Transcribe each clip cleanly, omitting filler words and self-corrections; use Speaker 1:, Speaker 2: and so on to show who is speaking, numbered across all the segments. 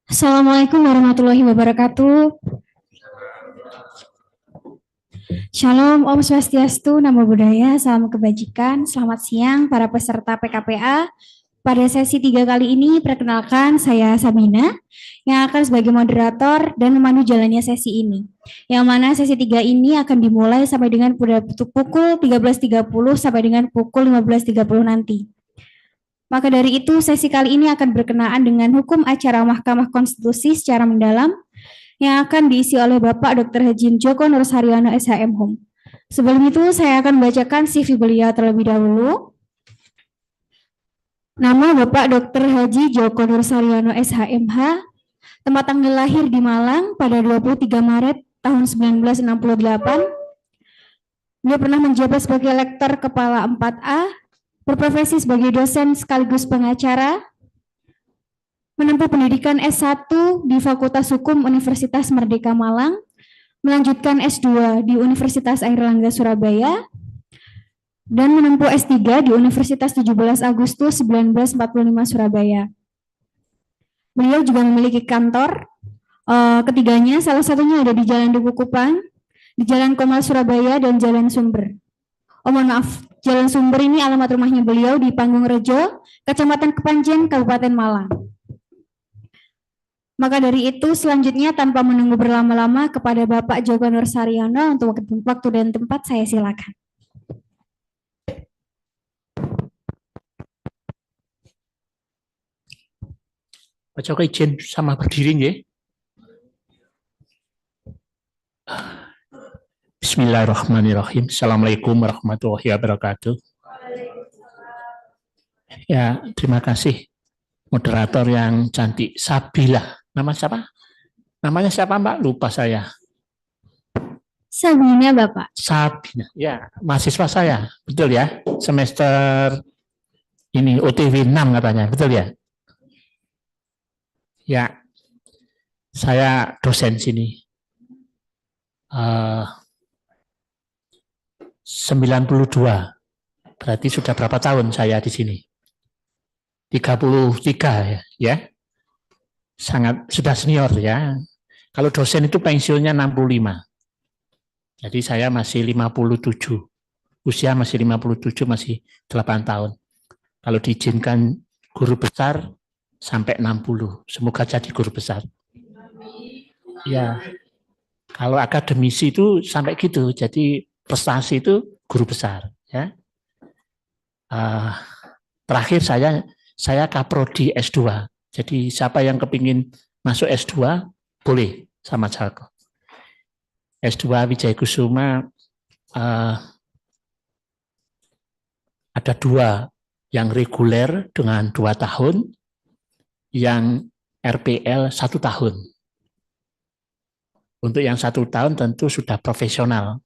Speaker 1: Assalamualaikum warahmatullahi wabarakatuh. Shalom, Om Swastiastu, Namo Buddhaya, Salam Kebajikan. Selamat siang para peserta PKPA. Pada sesi 3 kali ini, perkenalkan saya Sabina yang akan sebagai moderator dan memandu jalannya sesi ini. Yang mana sesi 3 ini akan dimulai sampai dengan pukul 13.30 sampai dengan pukul 15.30 nanti. Maka dari itu, sesi kali ini akan berkenaan dengan hukum acara Mahkamah Konstitusi secara mendalam yang akan diisi oleh Bapak Dr. Haji Joko Nur Saryono SHM Hum. Sebelum itu, saya akan membacakan CV beliau terlebih dahulu. Nama Bapak Dr. Haji Joko Nur Saryono SHMH, tempat tanggal lahir di Malang pada 23 Maret tahun 1968. Beliau pernah menjabat sebagai Lektor Kepala 4A, berprofesi sebagai dosen sekaligus pengacara, menempuh pendidikan S1 di Fakultas Hukum Universitas Merdeka Malang, melanjutkan S2 di Universitas Airlangga Surabaya, dan menempuh S3 di Universitas 17 Agustus 1945 Surabaya. Beliau juga memiliki kantor, ketiganya salah satunya ada di Jalan Duku Kupang, di Jalan Komal Surabaya, dan Jalan Sumber. Oh mohon maaf, Jalan Sumber ini alamat rumahnya beliau di Panggung Rejo, Kecamatan Kepanjen, Kabupaten Malang. Maka dari itu selanjutnya tanpa menunggu berlama-lama kepada Bapak Joko Nur Saryono untuk waktu dan tempat saya silakan.
Speaker 2: Pak Joko izin sama berdiri ya. Bismillahirrahmanirrahim. Assalamualaikum warahmatullahi wabarakatuh. Ya, terima kasih moderator yang cantik, Sabila. Nama siapa? Namanya siapa Mbak? Lupa saya.
Speaker 1: Sabina Bapak.
Speaker 2: Sabina. Ya, mahasiswa saya. Betul ya? Semester ini OTW 6 katanya. Betul ya? Ya, saya dosen sini. 92. Berarti sudah berapa tahun saya di sini? 33 ya. Sangat sudah senior ya. Kalau dosen itu pensiunnya 65. Jadi saya masih 57. Usia masih 57, masih 8 tahun. Kalau diizinkan guru besar sampai 60. Semoga jadi guru besar. Ya. Kalau akademisi itu sampai gitu. Jadi prestasi itu guru besar ya. Terakhir saya kaprodi S2. Jadi siapa yang kepingin masuk S2 boleh sama Joko. S2 Wijaya Kusuma ada 2 yang reguler dengan 2 tahun, yang RPL 1 tahun. Untuk yang 1 tahun tentu sudah profesional,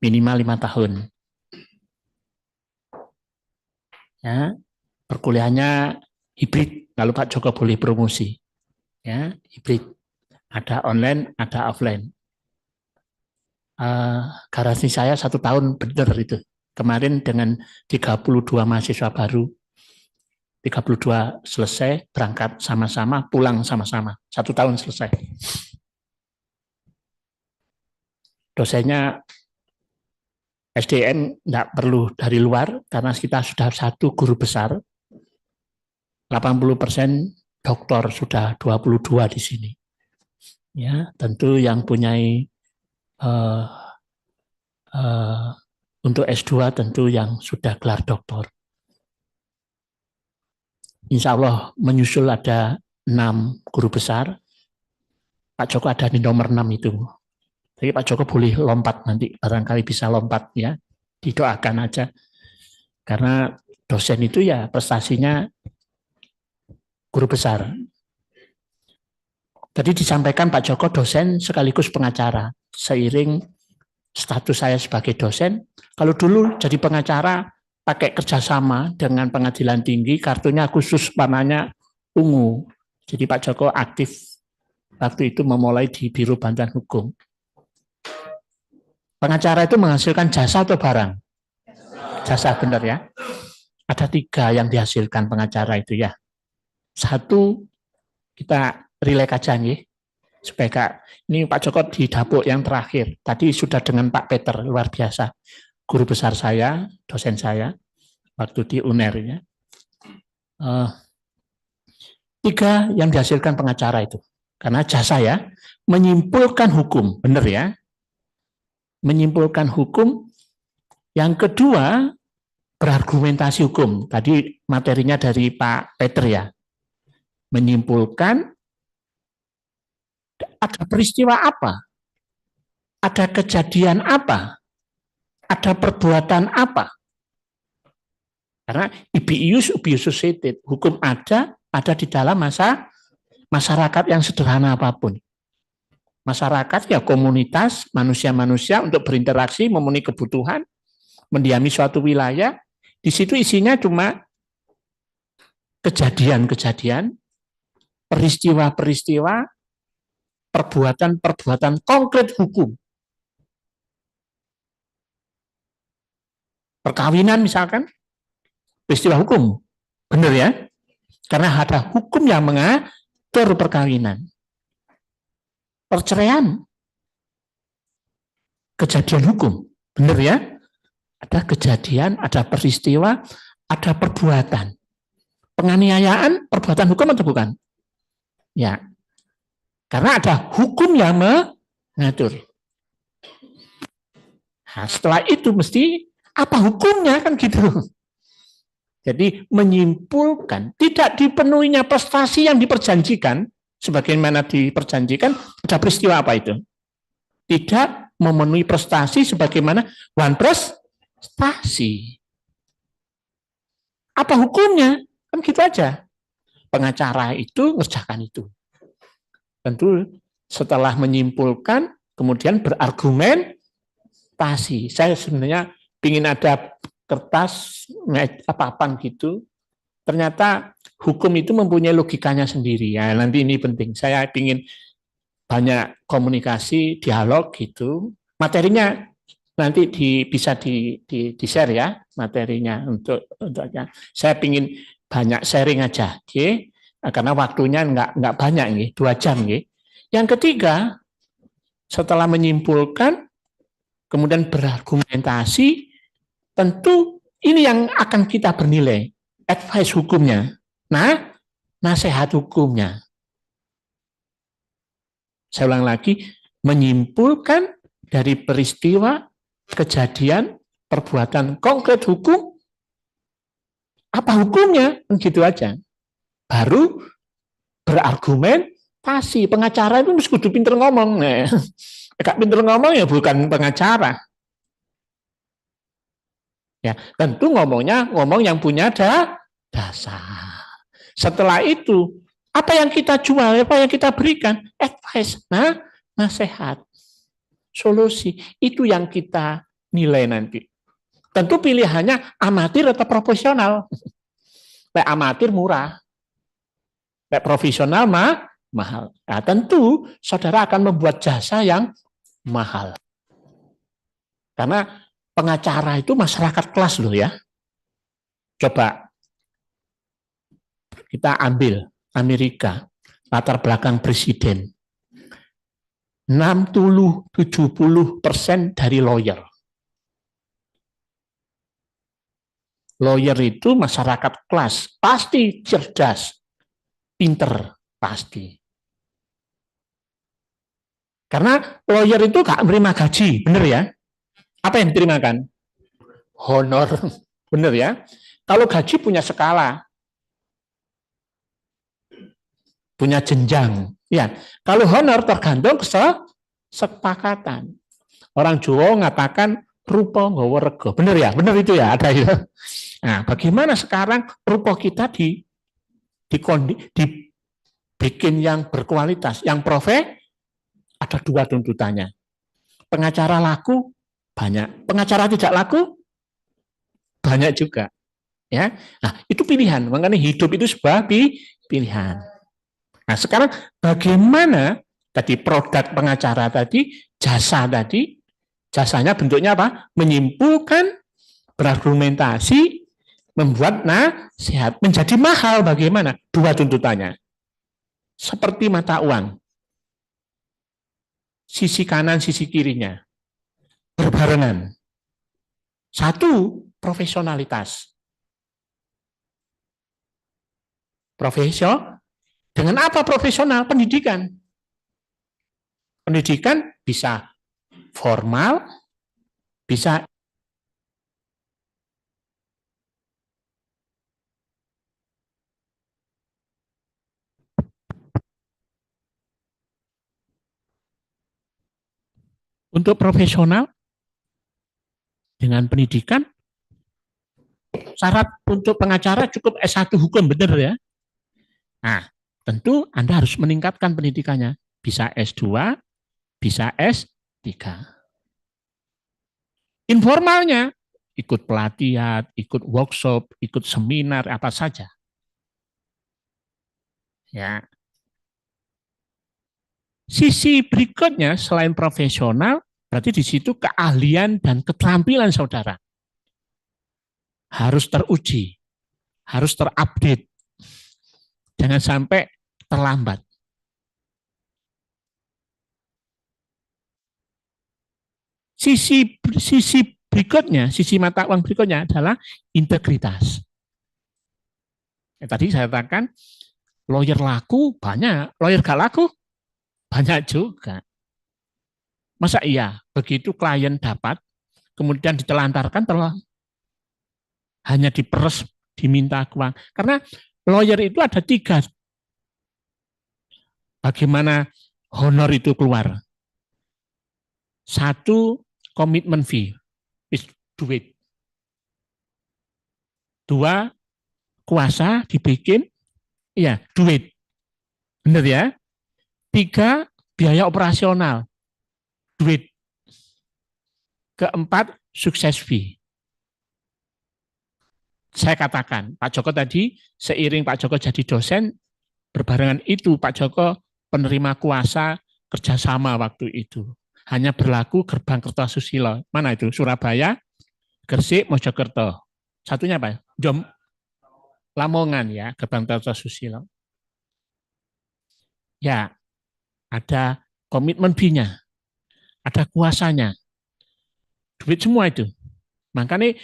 Speaker 2: minimal 5 tahun. Ya, perkuliahannya hibrid, kalau Pak Joko boleh promosi. Ya, hibrid. Ada online, ada offline. Garasi saya 1 tahun benar itu. Kemarin dengan 32 mahasiswa baru, 32 selesai, berangkat sama-sama, pulang sama-sama. 1 tahun selesai. Dosennya SDM tidak perlu dari luar, karena kita sudah 1 guru besar, 80% doktor, sudah 22 di sini. Ya, tentu yang punyai untuk S2 tentu yang sudah gelar doktor. Insya Allah menyusul ada 6 guru besar. Pak Joko ada di nomor 6 itu. Jadi Pak Joko boleh lompat nanti, barangkali bisa lompat ya. Didoakan aja. Karena dosen itu ya prestasinya guru besar. Tadi disampaikan Pak Joko dosen sekaligus pengacara. Seiring status saya sebagai dosen, kalau dulu jadi pengacara pakai kerjasama dengan pengadilan tinggi, kartunya khusus warnanya ungu. Jadi Pak Joko aktif waktu itu memulai di Biro Bantuan Hukum. Pengacara itu menghasilkan jasa atau barang? Jasa, benar ya. Ada 3 yang dihasilkan pengacara itu ya. 1, kita rileks aja nih. Supaya Kak, ini Pak Joko di dapur yang terakhir. Tadi sudah dengan Pak Peter, luar biasa. Guru besar saya, dosen saya, waktu di UNER. Ya. 3 yang dihasilkan pengacara itu. Karena jasa ya, menyimpulkan hukum, benar ya. Menyimpulkan hukum. Yang kedua, berargumentasi hukum. Tadi materinya dari Pak Peter ya. Menyimpulkan ada peristiwa apa? Ada kejadian apa? Ada perbuatan apa? Karena ibius society, hukum ada di dalam masyarakat yang sederhana apapun. Masyarakat ya komunitas, manusia-manusia untuk berinteraksi, memenuhi kebutuhan, mendiami suatu wilayah, di situ isinya cuma kejadian-kejadian, peristiwa-peristiwa, perbuatan-perbuatan konkret hukum. Perkawinan misalkan, peristiwa hukum. Benar ya? Karena ada hukum yang mengatur perkawinan. Perceraian, kejadian hukum. Benar ya? Ada kejadian, ada peristiwa, ada perbuatan. Penganiayaan, perbuatan hukum atau bukan? Ya. Karena ada hukum yang mengatur. Nah, setelah itu mesti apa hukumnya kan gitu. Jadi menyimpulkan tidak dipenuhinya prestasi yang diperjanjikan, sebagaimana diperjanjikan, ada peristiwa apa itu? Tidak memenuhi prestasi sebagaimana one prestasi. Apa hukumnya? Kan gitu aja. Pengacara itu ngerjakan itu. Tentu setelah menyimpulkan, kemudian berargumentasi. Saya sebenarnya ingin ada kertas apa-apaan gitu. Ternyata hukum itu mempunyai logikanya sendiri. Ya, nanti ini penting. Saya ingin banyak komunikasi, dialog gitu. Materinya nanti bisa di-share ya materinya untuknya. Saya ingin banyak sharing aja, okay? Karena waktunya nggak banyak nih, 2 jam nih. Yang ketiga, setelah menyimpulkan, kemudian berargumentasi, tentu ini yang akan kita bernilai, advice hukumnya, nasihat hukumnya. Saya ulang lagi, menyimpulkan dari peristiwa, kejadian, perbuatan konkret hukum, apa hukumnya? Begitu aja. Baru berargumentasi. Pengacara itu mesti kudu pinter ngomong. Nah, gak pinter ngomong ya bukan pengacara. Ya, tentu ngomong yang punya dasar. Setelah itu, apa yang kita jual, apa yang kita berikan? Advice, nasihat, solusi. Itu yang kita nilai nanti. Tentu pilihannya amatir atau profesional. Amatir murah. Profesional mahal. Nah, tentu saudara akan membuat jasa yang mahal. Karena pengacara itu masyarakat kelas loh ya. Coba kita ambil Amerika, latar belakang presiden. 60-70% dari lawyer. Lawyer itu masyarakat kelas, pasti cerdas. Pinter, pasti. Karena lawyer itu gak menerima gaji, bener ya? Apa yang diterimakan? Honor, bener ya? Kalau gaji punya skala, punya jenjang. Ya, kalau honor tergantung kesepakatan. Orang Jawa mengatakan rupa nggawa rega. Bener ya? Bener itu ya, ada ya. Nah, bagaimana sekarang rupa kita dibikin yang berkualitas, yang ada 2 tuntutannya. Pengacara laku banyak, pengacara tidak laku banyak juga. Ya, nah itu pilihan. Makanya hidup itu sebuah pilihan. Nah sekarang bagaimana tadi produk pengacara tadi, jasa tadi, jasanya bentuknya apa? Menyimpulkan, berargumentasi, membuat nasihat menjadi mahal. Bagaimana? 2 tuntutannya. seperti mata uang. Sisi kanan, sisi kirinya. Berbarengan. Satu, profesionalitas. Profesional. Dengan apa profesional? Pendidikan. Pendidikan bisa formal, bisa untuk profesional dengan pendidikan. Syarat untuk pengacara cukup S1 hukum, benar ya? Nah, tentu Anda harus meningkatkan pendidikannya. Bisa S2, bisa S3. Informalnya, ikut pelatihan, ikut workshop, ikut seminar, apa saja. Ya. Sisi berikutnya, selain profesional, berarti di situ keahlian dan keterampilan saudara. Harus teruji, harus terupdate. Jangan sampai terlambat. Sisi berikutnya, sisi mata uang berikutnya adalah integritas. Tadi saya katakan, lawyer laku banyak, lawyer gak laku banyak juga. Masa iya, begitu klien dapat, kemudian ditelantarkan, hanya diperes, diminta uang. Karena lawyer itu ada 3. Bagaimana honor itu keluar? 1, komitmen fee, duit. 2, kuasa dibikin, iya duit. Benar ya? 3, biaya operasional, duit. 4, sukses fee. Saya katakan, Pak Joko tadi, seiring Pak Joko jadi dosen, berbarengan itu Pak Joko penerima kuasa kerjasama waktu itu. Hanya berlaku gerbang Kertosusilo. Mana itu? Surabaya, Gresik, Mojokerto. Satunya apa? Lamongan ya, gerbang Kertosusilo. Ya, ada komitmen fee-nya, ada kuasanya, duit semua itu. Makanya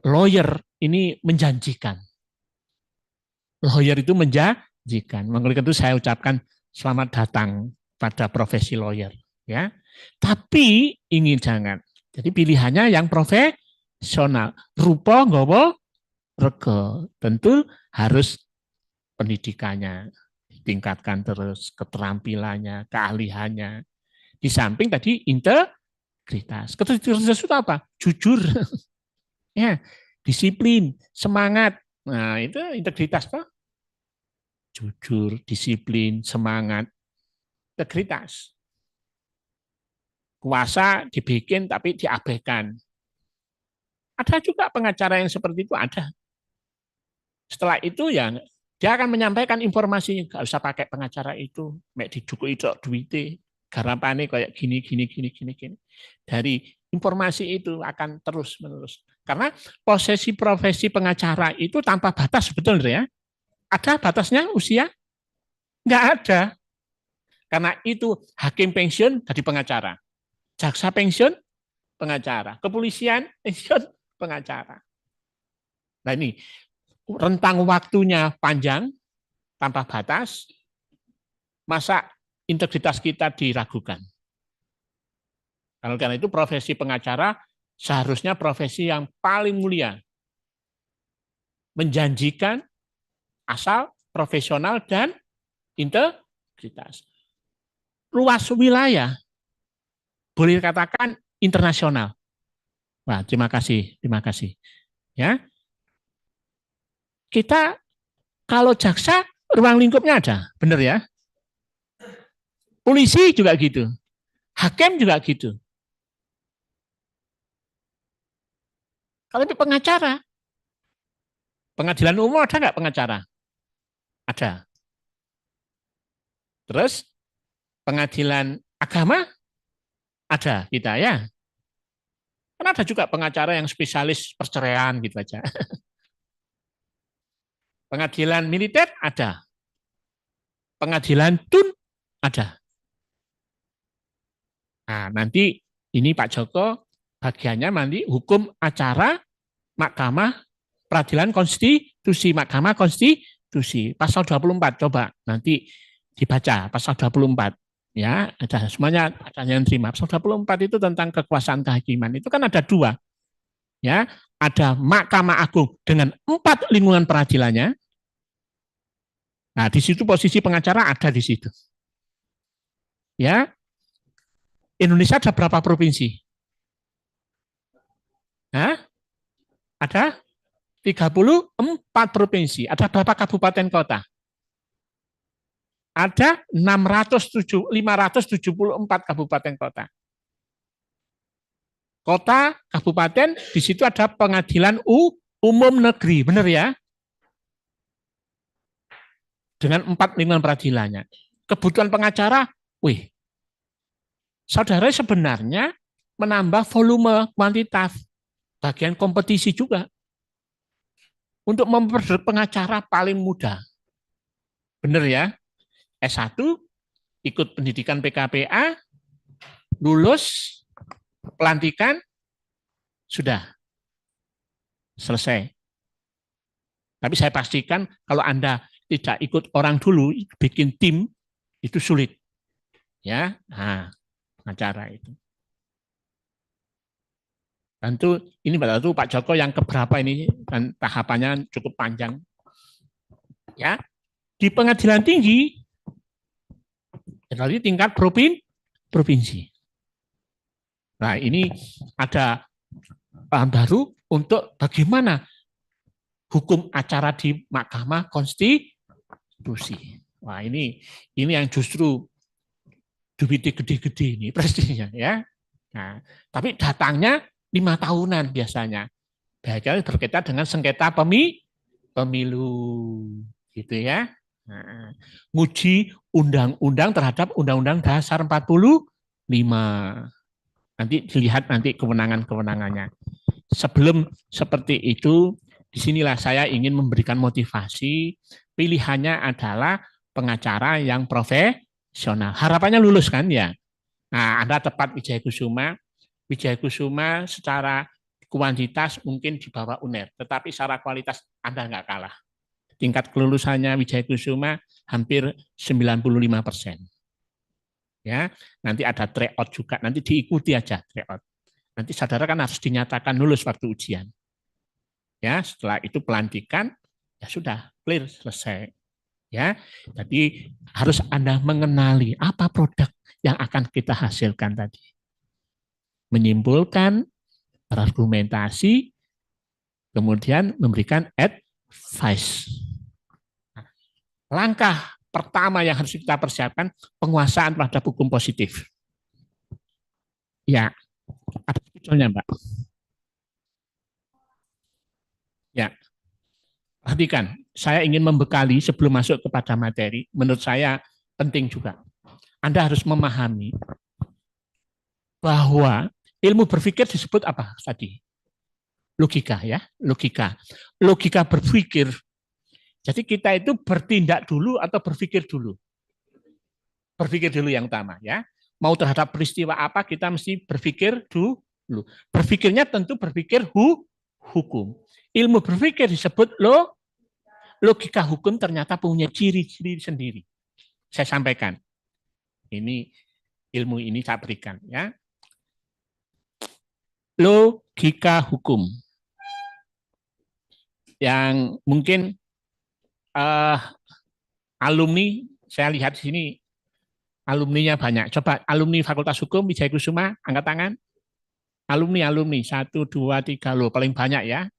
Speaker 2: lawyer ini menjanjikan. Lawyer itu menjanjikan. Makanya itu saya ucapkan selamat datang pada profesi lawyer. Ya, tapi ingin jangan. Jadi pilihannya yang profesional. Rupa nggawa rega. Tentu harus pendidikannya ditingkatkan terus, keterampilannya, keahliannya. Di samping tadi integritas. Integritas itu apa? Jujur. Ya, disiplin, semangat. Nah, itu integritas toh. Jujur, disiplin, semangat, integritas. Kuasa dibikin tapi diabaikan. Ada juga pengacara yang seperti itu, ada. Setelah itu ya dia akan menyampaikan informasi, nggak usah pakai pengacara itu, mek dicukupi itu duite, garapane kayak gini. Dari informasi itu akan terus menerus. Karena profesi pengacara itu tanpa batas sebetulnya ya. Ada batasnya usia? Nggak ada. Karena itu hakim pensiun jadi pengacara, jaksa pensiun pengacara, kepolisian pensiun pengacara. Nah ini rentang waktunya panjang, tanpa batas, masa integritas kita diragukan. Karena itu profesi pengacara seharusnya profesi yang paling mulia, menjanjikan, asal profesional dan integritas. Luas wilayah, boleh katakan internasional. Wah, terima kasih. Ya, kita kalau jaksa ruang lingkupnya ada, benar ya? Polisi juga gitu, hakim juga gitu. Kalau pengacara, pengadilan umum ada nggak pengacara? Ada. Terus pengadilan agama ada kita ya. Kan ada juga pengacara yang spesialis perceraian gitu aja. Pengadilan militer ada. pengadilan tun ada. Nah, nanti ini Pak Joko bagiannya nanti hukum acara Mahkamah Peradilan Konstitusi, Mahkamah Konstitusi, pasal 24, coba nanti dibaca pasal 24. Ya, ada semuanya ada yang terima. Pasal 24 itu tentang kekuasaan kehakiman. Itu kan ada dua. Ya, ada Mahkamah Agung dengan 4 lingkungan peradilannya. Nah, di situ posisi pengacara ada di situ. Ya. Indonesia ada berapa provinsi? Hah? Ada 34 provinsi. Ada berapa kabupaten kota? Ada 574 kabupaten kota. Kota, kabupaten, di situ ada pengadilan umum negeri, benar ya? Dengan 4 lingkungan peradilannya. Kebutuhan pengacara, saudara sebenarnya menambah volume kuantitas, bagian kompetisi juga. Untuk memperoleh pengacara paling mudah. Benar ya? S1, ikut pendidikan PKPA, lulus, pelantikan, sudah selesai. Tapi saya pastikan kalau Anda tidak ikut orang dulu, bikin tim, itu sulit. Ya, nah, pengacara itu. Tentu ini Pak Joko yang keberapa ini, dan tahapannya cukup panjang. Ya, di pengadilan tinggi, jadi tingkat provinsi. Nah, ini ada paham baru untuk bagaimana hukum acara di Mahkamah Konstitusi. Wah, ini yang justru duitnya gede-gede ini prestinya ya. Nah, tapi datangnya 5 tahunan biasanya. Biasanya berkaitan dengan sengketa pemilu gitu ya. Nah, nguji undang-undang terhadap Undang-Undang Dasar 45. Nanti dilihat nanti kewenangan-kewenangannya. Sebelum seperti itu, disinilah saya ingin memberikan motivasi. Pilihannya adalah pengacara yang profesional. Harapannya lulus kan ya. Nah, Anda tepat Wijaya Kusuma. Wijaya Kusuma secara kuantitas mungkin di bawah UNER, tetapi secara kualitas Anda nggak kalah. Tingkat kelulusannya Wijaya Kusuma hampir 95%. Ya, nanti ada tryout juga, nanti diikuti aja tryout. Nanti saudara kan harus dinyatakan lulus waktu ujian. Ya, setelah itu pelantikan, ya sudah clear selesai. Ya, jadi harus Anda mengenali apa produk yang akan kita hasilkan tadi. Menyimpulkan, argumentasi, kemudian memberikan advice. Langkah pertama yang harus kita persiapkan, penguasaan terhadap hukum positif. Ya, ada visualnya Mbak. Ya, perhatikan, saya ingin membekali sebelum masuk kepada materi, menurut saya penting juga. Anda harus memahami bahwa ilmu berpikir disebut apa tadi? Logika ya, logika. Logika berpikir. Jadi kita itu bertindak dulu atau berpikir dulu? Berpikir dulu yang utama ya. Mau terhadap peristiwa apa kita mesti berpikir dulu. Berpikirnya tentu berpikir hukum. Ilmu berpikir disebut logika hukum ternyata punya ciri-ciri sendiri. Saya sampaikan. Ini ilmu ini saya berikan ya. Logika hukum. Yang mungkin alumni, saya lihat di sini alumninya banyak. Coba alumni Fakultas Hukum Wijaya Kusuma, angkat tangan. Alumni, 1, 2, 3 loh, paling banyak ya.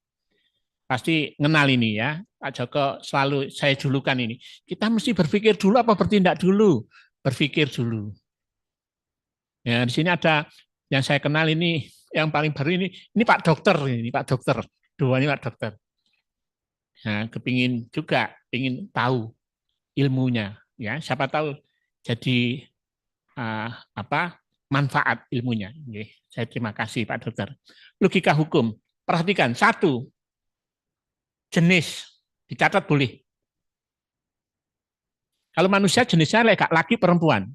Speaker 2: Pasti kenal ini ya. Pak Joko selalu saya julukan ini. Kita mesti berpikir dulu apa bertindak dulu? Berpikir dulu. Ya, di sini ada yang saya kenal ini, yang paling baru ini Pak Dokter, ini Pak Dokter. Dua ini Pak Dokter. Nah, kepingin juga, ingin tahu ilmunya, ya. Siapa tahu jadi manfaat ilmunya. Saya terima kasih Pak Dokter. Logika hukum. Perhatikan 1 jenis dicatat boleh. Kalau manusia jenisnya laki perempuan.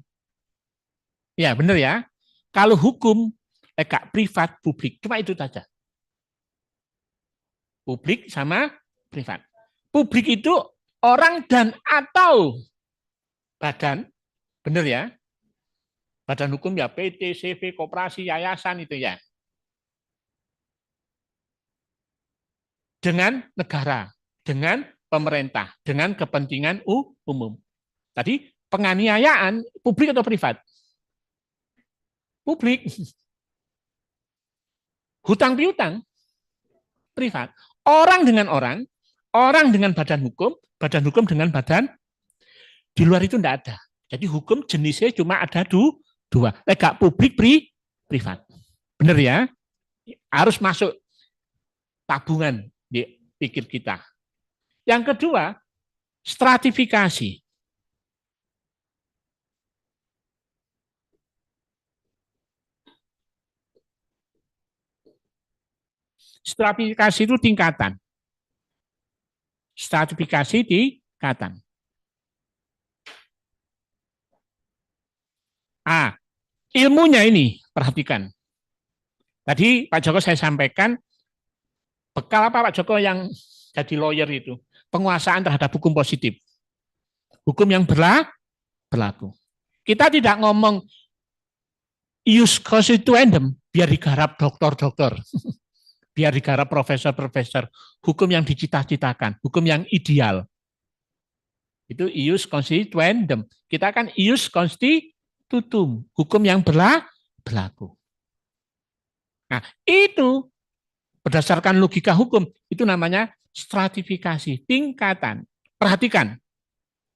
Speaker 2: Ya, benar ya. Kalau hukum privat publik, cuma itu saja. Publik sama privat. Publik itu orang dan atau badan, benar ya. Badan hukum ya PT, CV, koperasi, yayasan itu ya. Dengan negara, dengan pemerintah, dengan kepentingan umum. Tadi penganiayaan publik atau privat? Publik. Hutang piutang privat. Orang dengan badan hukum dengan badan, di luar itu tidak ada. Jadi hukum jenisnya cuma ada dua. Lega publik, privat. Benar ya? Harus masuk tabungan di pikir kita. Yang kedua, stratifikasi. Stratifikasi itu tingkatan. Stratifikasi tingkatan. Ilmunya ini, perhatikan. Tadi Pak Joko saya sampaikan, bekal apa Pak Joko yang jadi lawyer itu? Penguasaan terhadap hukum positif. Hukum yang berlaku. Kita tidak ngomong ius constituendum, biar digarap dokter-dokter. Biar digarap profesor-profesor. Hukum yang dicita-citakan, hukum yang ideal. Itu ius constituendum. Kita kan ius constitutum, hukum yang berlaku. Nah, itu berdasarkan logika hukum, itu namanya stratifikasi, tingkatan. Perhatikan,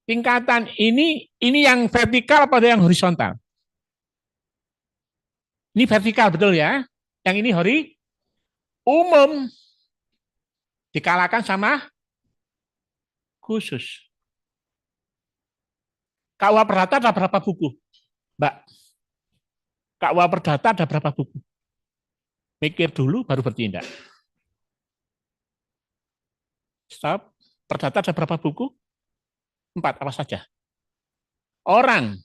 Speaker 2: tingkatan ini yang vertikal apa yang horizontal? Ini vertikal betul ya. Yang ini umum dikalahkan sama khusus. KUA Perdata ada berapa buku? Mbak, KUA Perdata ada berapa buku? Mikir dulu baru bertindak. Stop. Perdata ada berapa buku? 4, apa saja? Orang,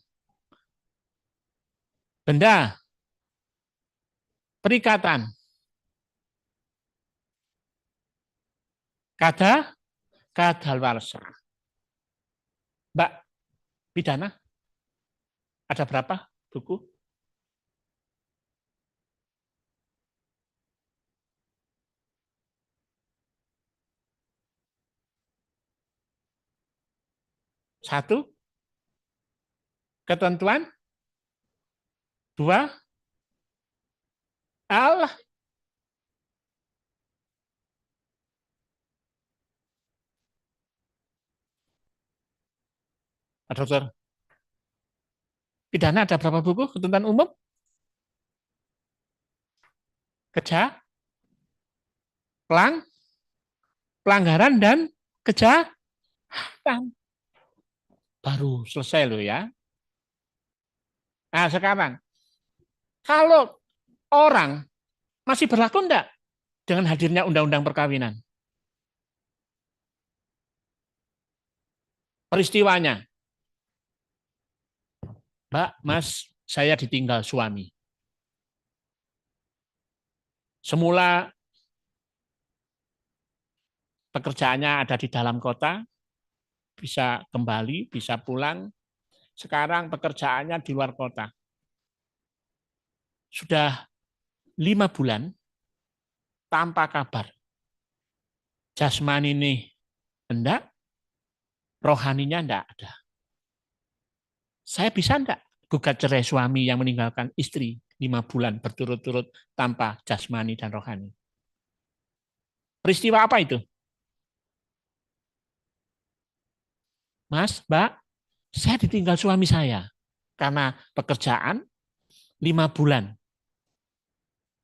Speaker 2: benda, perikatan, kadaluarsa. Mbak, pidana ada berapa buku? Satu, ketentuan. 2, Allah. Pak Dokter, pidana ada berapa buku? Ketentuan umum? Pelanggaran dan kejahatan. Baru selesai loh ya. Nah sekarang, kalau orang masih berlaku enggak dengan hadirnya undang-undang perkawinan? Peristiwanya, Mbak, Mas, saya ditinggal suami. Semula pekerjaannya ada di dalam kota, bisa kembali, bisa pulang. Sekarang pekerjaannya di luar kota. Sudah 5 bulan tanpa kabar. Jasmani ini enggak, rohaninya enggak ada. Saya bisa enggak gugat cerai suami yang meninggalkan istri 5 bulan berturut-turut tanpa jasmani dan rohani? Peristiwa apa itu? Mas, Mbak, saya ditinggal suami saya karena pekerjaan 5 bulan.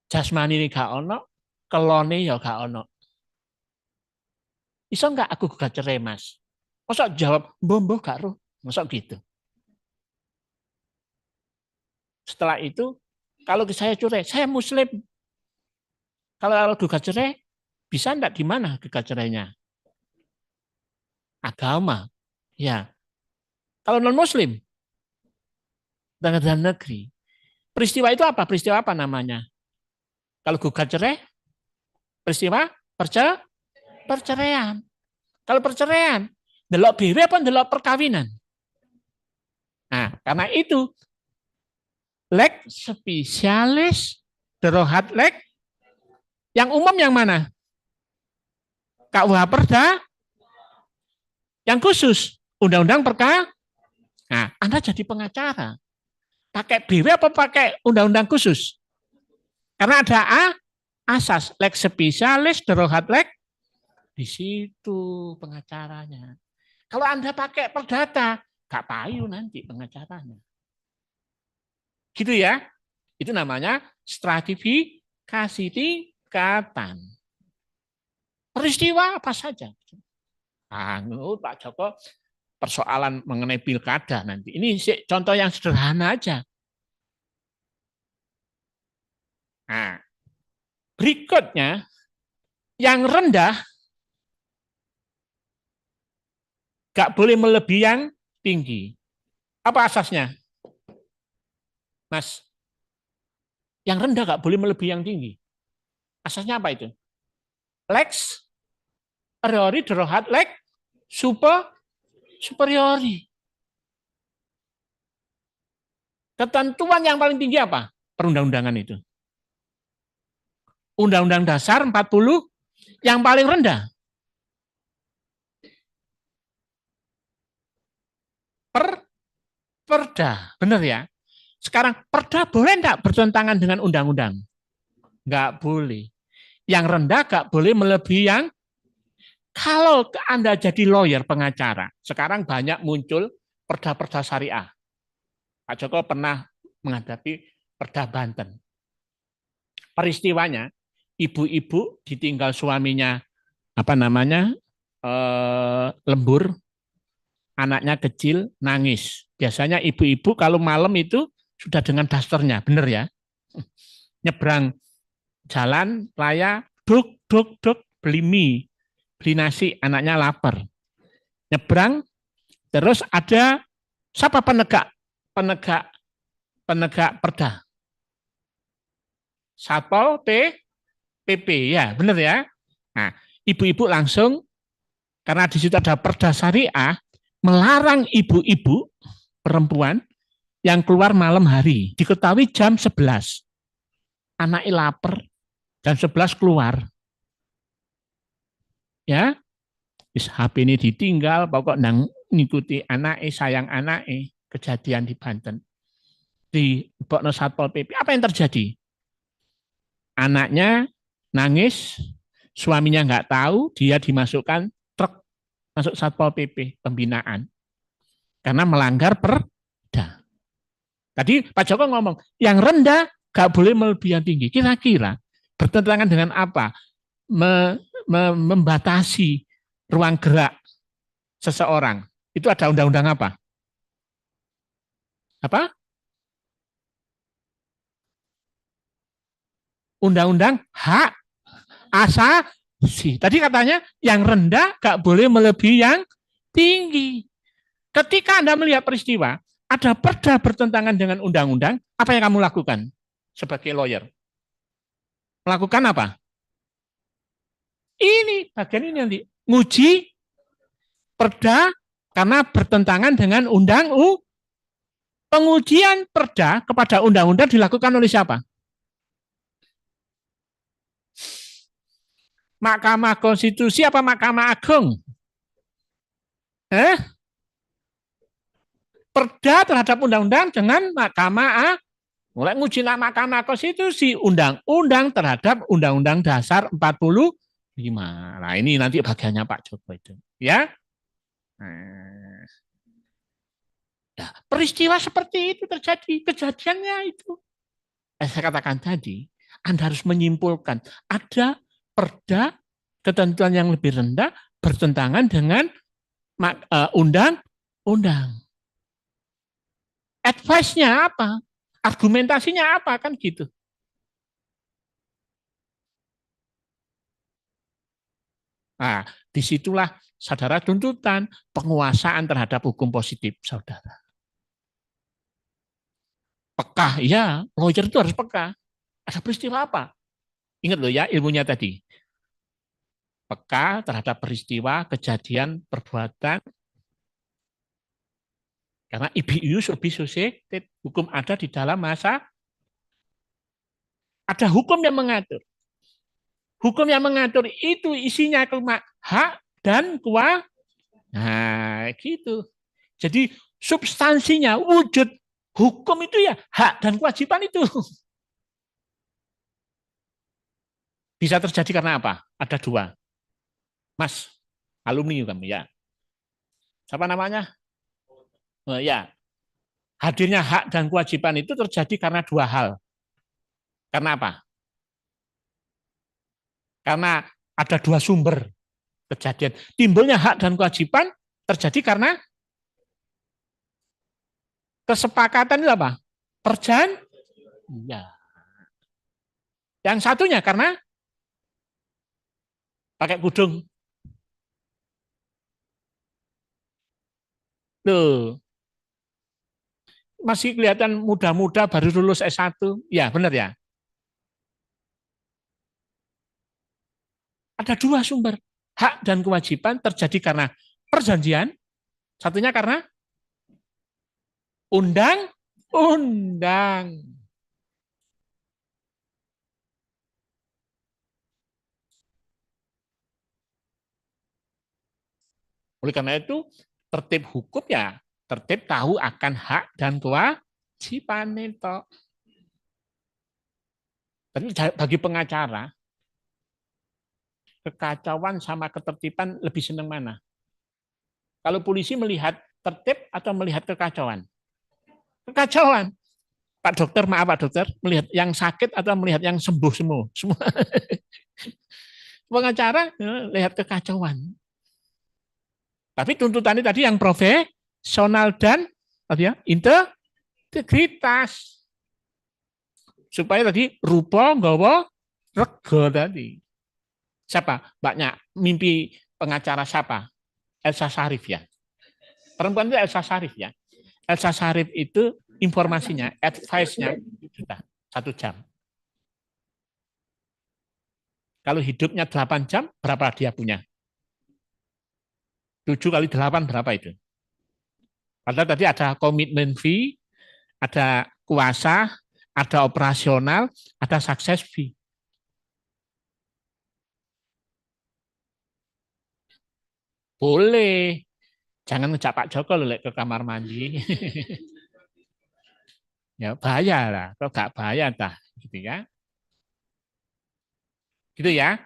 Speaker 2: Jasmani ini gak ono, kelone ya gak ono. Iso enggak aku gugat cerai, Mas? Masa jawab, mbok gak roh. Masa gitu. Setelah itu, kalau saya cerai, saya muslim. Kalau gugat cerai, bisa enggak di mana gugat cerainya? Agama. Ya. Kalau non-muslim, dalam negeri. Peristiwa itu apa? Peristiwa apa namanya? Kalau gugat cerai, peristiwa perceraian. Kalau perceraian, delok BW apa delok perkawinan? Nah, karena itu leg spesialis derohat leg yang umum yang mana? KUH Perda, yang khusus Undang-Undang Perka. Nah, Anda jadi pengacara. Pakai BW apa pakai undang-undang khusus? Karena ada asas leg spesialis derohat leg di situ pengacaranya. Kalau Anda pakai perdata, gak payu nanti pengacaranya. Gitu ya. Itu namanya stratifikasi tingkatan. Peristiwa apa saja. Pak Joko persoalan mengenai pilkada nanti. Ini contoh yang sederhana aja. Nah, berikutnya yang rendah gak boleh melebihi yang tinggi. Apa asasnya? Mas, yang rendah gak boleh melebihi yang tinggi. Asasnya apa itu? Lex superiori derohat leg superiori. Ketentuan yang paling tinggi apa? Perundang-undangan itu. Undang-Undang Dasar 40 yang paling rendah. Perda, benar ya? Sekarang perda boleh enggak bertentangan dengan undang-undang? Enggak boleh. Yang rendah enggak boleh melebihi yang. Kalau Anda jadi lawyer pengacara, sekarang banyak muncul perda-perda syariah. Pak Joko pernah menghadapi perda Banten. Peristiwanya, ibu-ibu ditinggal suaminya lembur, anaknya kecil nangis. Biasanya ibu-ibu kalau malam itu sudah dengan dasternya, benar ya? Nyebrang jalan raya, duk beli mie, beli nasi, anaknya lapar. Nyebrang, terus ada siapa penegak perda? Satpol PP ya, benar ya? Nah, ibu-ibu langsung karena di situ ada perda syariah melarang ibu-ibu perempuan yang keluar malam hari. Diketahui jam 11. Anaknya lapar, jam 11 keluar. Ya, HP ini ditinggal, pokok nang ngikuti anaknya, sayang anaknya, kejadian di Banten. Di Bokno Satpol PP, apa yang terjadi? Anaknya nangis, suaminya nggak tahu, dia dimasukkan truk masuk Satpol PP, pembinaan. Karena melanggar perda. Tadi Pak Joko ngomong, yang rendah nggak boleh melebihi yang tinggi. Kira-kira bertentangan dengan apa? Membatasi ruang gerak seseorang. Itu ada undang-undang apa? Apa? Undang-undang hak asasi. Tadi katanya yang rendah gak boleh melebihi yang tinggi. Ketika Anda melihat peristiwa, ada perda bertentangan dengan undang-undang, apa yang kamu lakukan sebagai lawyer? Melakukan apa? Ini, bagian ini nanti. Nguji perda karena bertentangan dengan undang-undang. Pengujian perda kepada undang-undang dilakukan oleh siapa? Mahkamah Konstitusi apa Mahkamah Agung? Perda terhadap undang-undang dengan Mahkamah mulai nguji Mahkamah Konstitusi, undang-undang terhadap Undang-Undang Dasar 45. Nah, ini nanti bagiannya Pak Joko itu, ya. Nah, peristiwa seperti itu terjadi, kejadiannya itu. Saya katakan tadi, Anda harus menyimpulkan ada perda ketentuan yang lebih rendah bertentangan dengan undang-undang. Advice-nya apa? Argumentasinya apa? Kan gitu. Nah, disitulah saudara tuntutan penguasaan terhadap hukum positif, saudara. Peka, ya, lawyer itu harus peka. Ada peristiwa apa? Ingat loh ya ilmunya tadi. Peka terhadap peristiwa, kejadian, perbuatan. Karena ibius hukum ada di dalam masa, ada hukum yang mengatur. Hukum yang mengatur itu isinya cuma hak dan kewajiban. Nah, gitu. Jadi substansinya, wujud hukum itu ya hak dan kewajiban itu. Bisa terjadi karena apa? Ada dua. Mas, alumni kamu ya. Siapa namanya? Oh, ya. Hadirnya hak dan kewajiban itu terjadi karena dua hal. Karena apa? Karena ada dua sumber kejadian. Timbulnya hak dan kewajiban terjadi karena kesepakatan itu apa? Perjanjian. Ya. Yang satunya karena pakai kudung. Loh, masih kelihatan muda-muda baru lulus S1. Ya, benar ya. Ada dua sumber. Hak dan kewajiban terjadi karena perjanjian, satunya karena undang-undang. Oleh karena itu, tertib hukum ya tertib tahu akan hak dan kewajiban itu. Tapi bagi pengacara, kekacauan sama ketertiban lebih senang mana? Kalau polisi melihat tertib atau melihat kekacauan? Kekacauan. Pak dokter, maaf Pak dokter, melihat yang sakit atau melihat yang sembuh semua? Semua. Pengacara lihat kekacauan. Tapi tuntutannya tadi yang profesional dan integritas. Supaya tadi rupa nggawa rego tadi. Siapa? Banyak mimpi pengacara siapa? Elsa Syarif ya. Perempuan itu Elsa Syarif ya. Elsa Syarif itu informasinya, advice-nya sudah 1 jam. Kalau hidupnya 8 jam, berapa dia punya? 7 kali 8 berapa itu? Padahal tadi ada komitmen fee, ada kuasa, ada operasional, ada sukses fee. Boleh. Jangan ngejak Pak Joko loh ke kamar mandi. Ya bahaya lah. Kalau nggak bahaya tah, gitu ya. Gitu ya.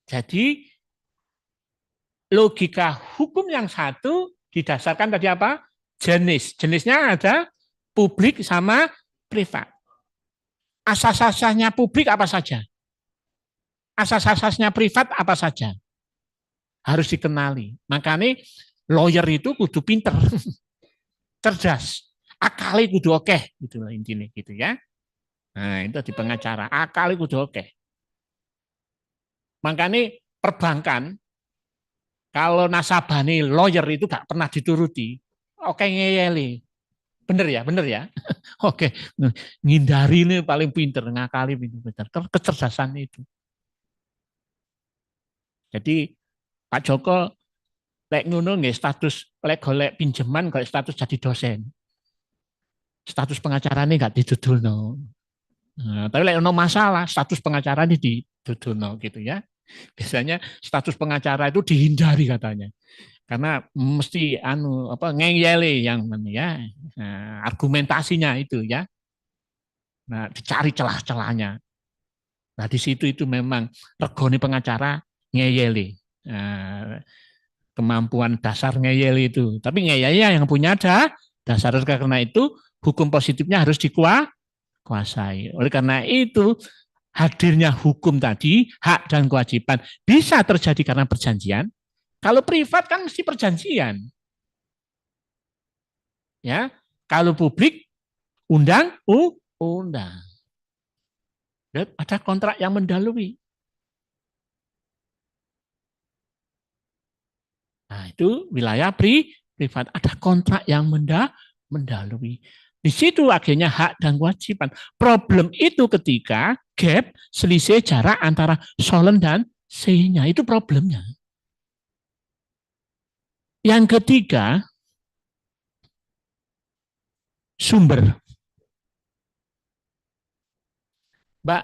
Speaker 2: Jadi logika hukum yang satu didasarkan tadi apa? Jenis. Jenisnya ada publik sama privat. Asas-asasnya publik apa saja? Asas-asasnya privat apa saja? Harus dikenali. Makanya lawyer itu kudu pinter, cerdas, akali kudu oke, gitu lah intinya gitu ya. Nah itu di pengacara, akali kudu oke. Makanya perbankan kalau nasabah nih lawyer itu gak pernah dituruti, oke ngeyeli, bener ya, oke ngindari ini paling pinter, ngakali pinter, kecerdasan itu. Jadi Pak Joko lek ngono nggih status lek golek pinjaman golek status jadi dosen. Status pengacara ini nggak didudulno. Nah, tapi lek ono masalah status pengacara ini didudulno gitu ya. Biasanya status pengacara itu dihindari katanya. Karena mesti ngeyele yang ya. Nah, argumentasinya itu ya. Nah, dicari celah-celahnya. Nah, di situ itu memang regoni pengacara ngeyele. Nah, kemampuan dasar ngeyel itu. Tapi ngeyelnya yang punya ada dasar, karena itu hukum positifnya harus dikuasai. Oleh karena itu hadirnya hukum tadi, hak dan kewajiban bisa terjadi karena perjanjian. Kalau privat kan mesti perjanjian. Ya, kalau publik undang. Ada kontrak yang mendahului. Nah, itu wilayah privat. Ada kontrak yang mendahului. Di situ akhirnya hak dan kewajiban. Problem itu ketika gap selisih jarak antara solen dan C-nya. Itu problemnya. Yang ketiga, sumber. Mbak,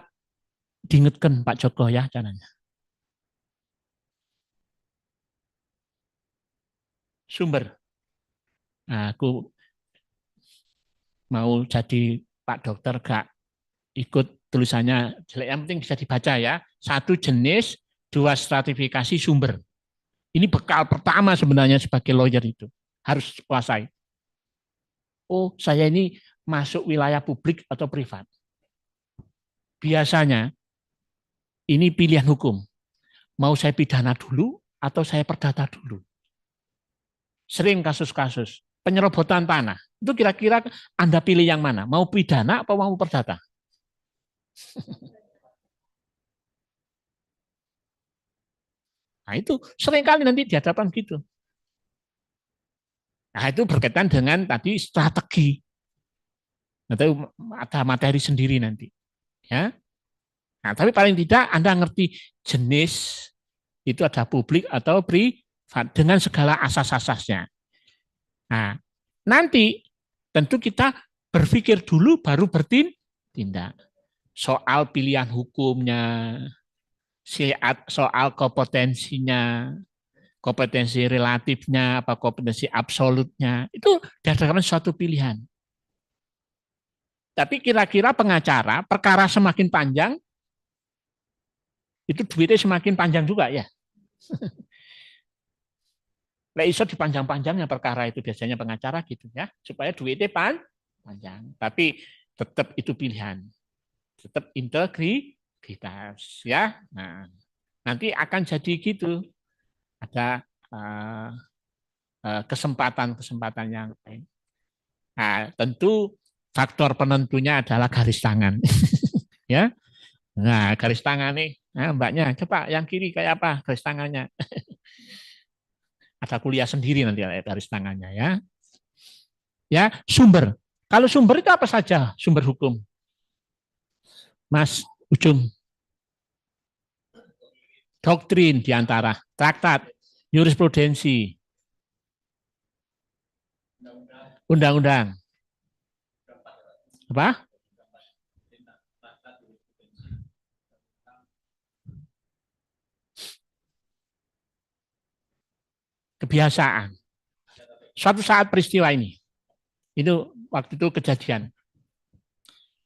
Speaker 2: diingatkan Pak Joko ya caranya. Sumber. Nah, aku mau jadi Pak Dokter gak ikut tulisannya jelek, yang penting bisa dibaca ya. Satu jenis, dua stratifikasi sumber. Ini bekal pertama sebenarnya sebagai lawyer itu. Harus kuasai. Oh, saya ini masuk wilayah publik atau privat. Biasanya ini pilihan hukum. Mau saya pidana dulu atau saya perdata dulu. Sering kasus-kasus penyerobotan tanah. Itu kira-kira Anda pilih yang mana? Mau pidana atau mau perdata? Nah, itu seringkali nanti dihadapkan gitu. Nah, itu berkaitan dengan tadi strategi. Atau ada materi sendiri nanti. Ya. Nah, tapi paling tidak Anda ngerti jenis itu ada publik atau privat dengan segala asas-asasnya. Nah, nanti tentu kita berpikir dulu baru bertindak. Soal pilihan hukumnya, soal kompetensinya, kompetensi relatifnya, apa kompetensi absolutnya, itu dihadapkan suatu pilihan. Tapi kira-kira pengacara, perkara semakin panjang, itu duitnya semakin panjang juga ya. Lah iso dipanjang-panjangnya perkara itu biasanya pengacara gitu ya, supaya duitnya panjang. Tapi tetap itu pilihan. Tetap integritas ya. Nah, nanti akan jadi gitu. Ada kesempatan-kesempatan yang lain. Nah, tentu faktor penentunya adalah garis tangan. Ya. Nah, garis tangan nih. Nah, Mbaknya, coba yang kiri kayak apa garis tangannya? Ada kuliah sendiri nanti garis tangannya ya. Ya, sumber. Kalau sumber itu apa saja sumber hukum? Mas Ujung. Doktrin diantara traktat, jurisprudensi, undang-undang. Apa? Kebiasaan. Suatu saat peristiwa ini, itu waktu itu kejadian.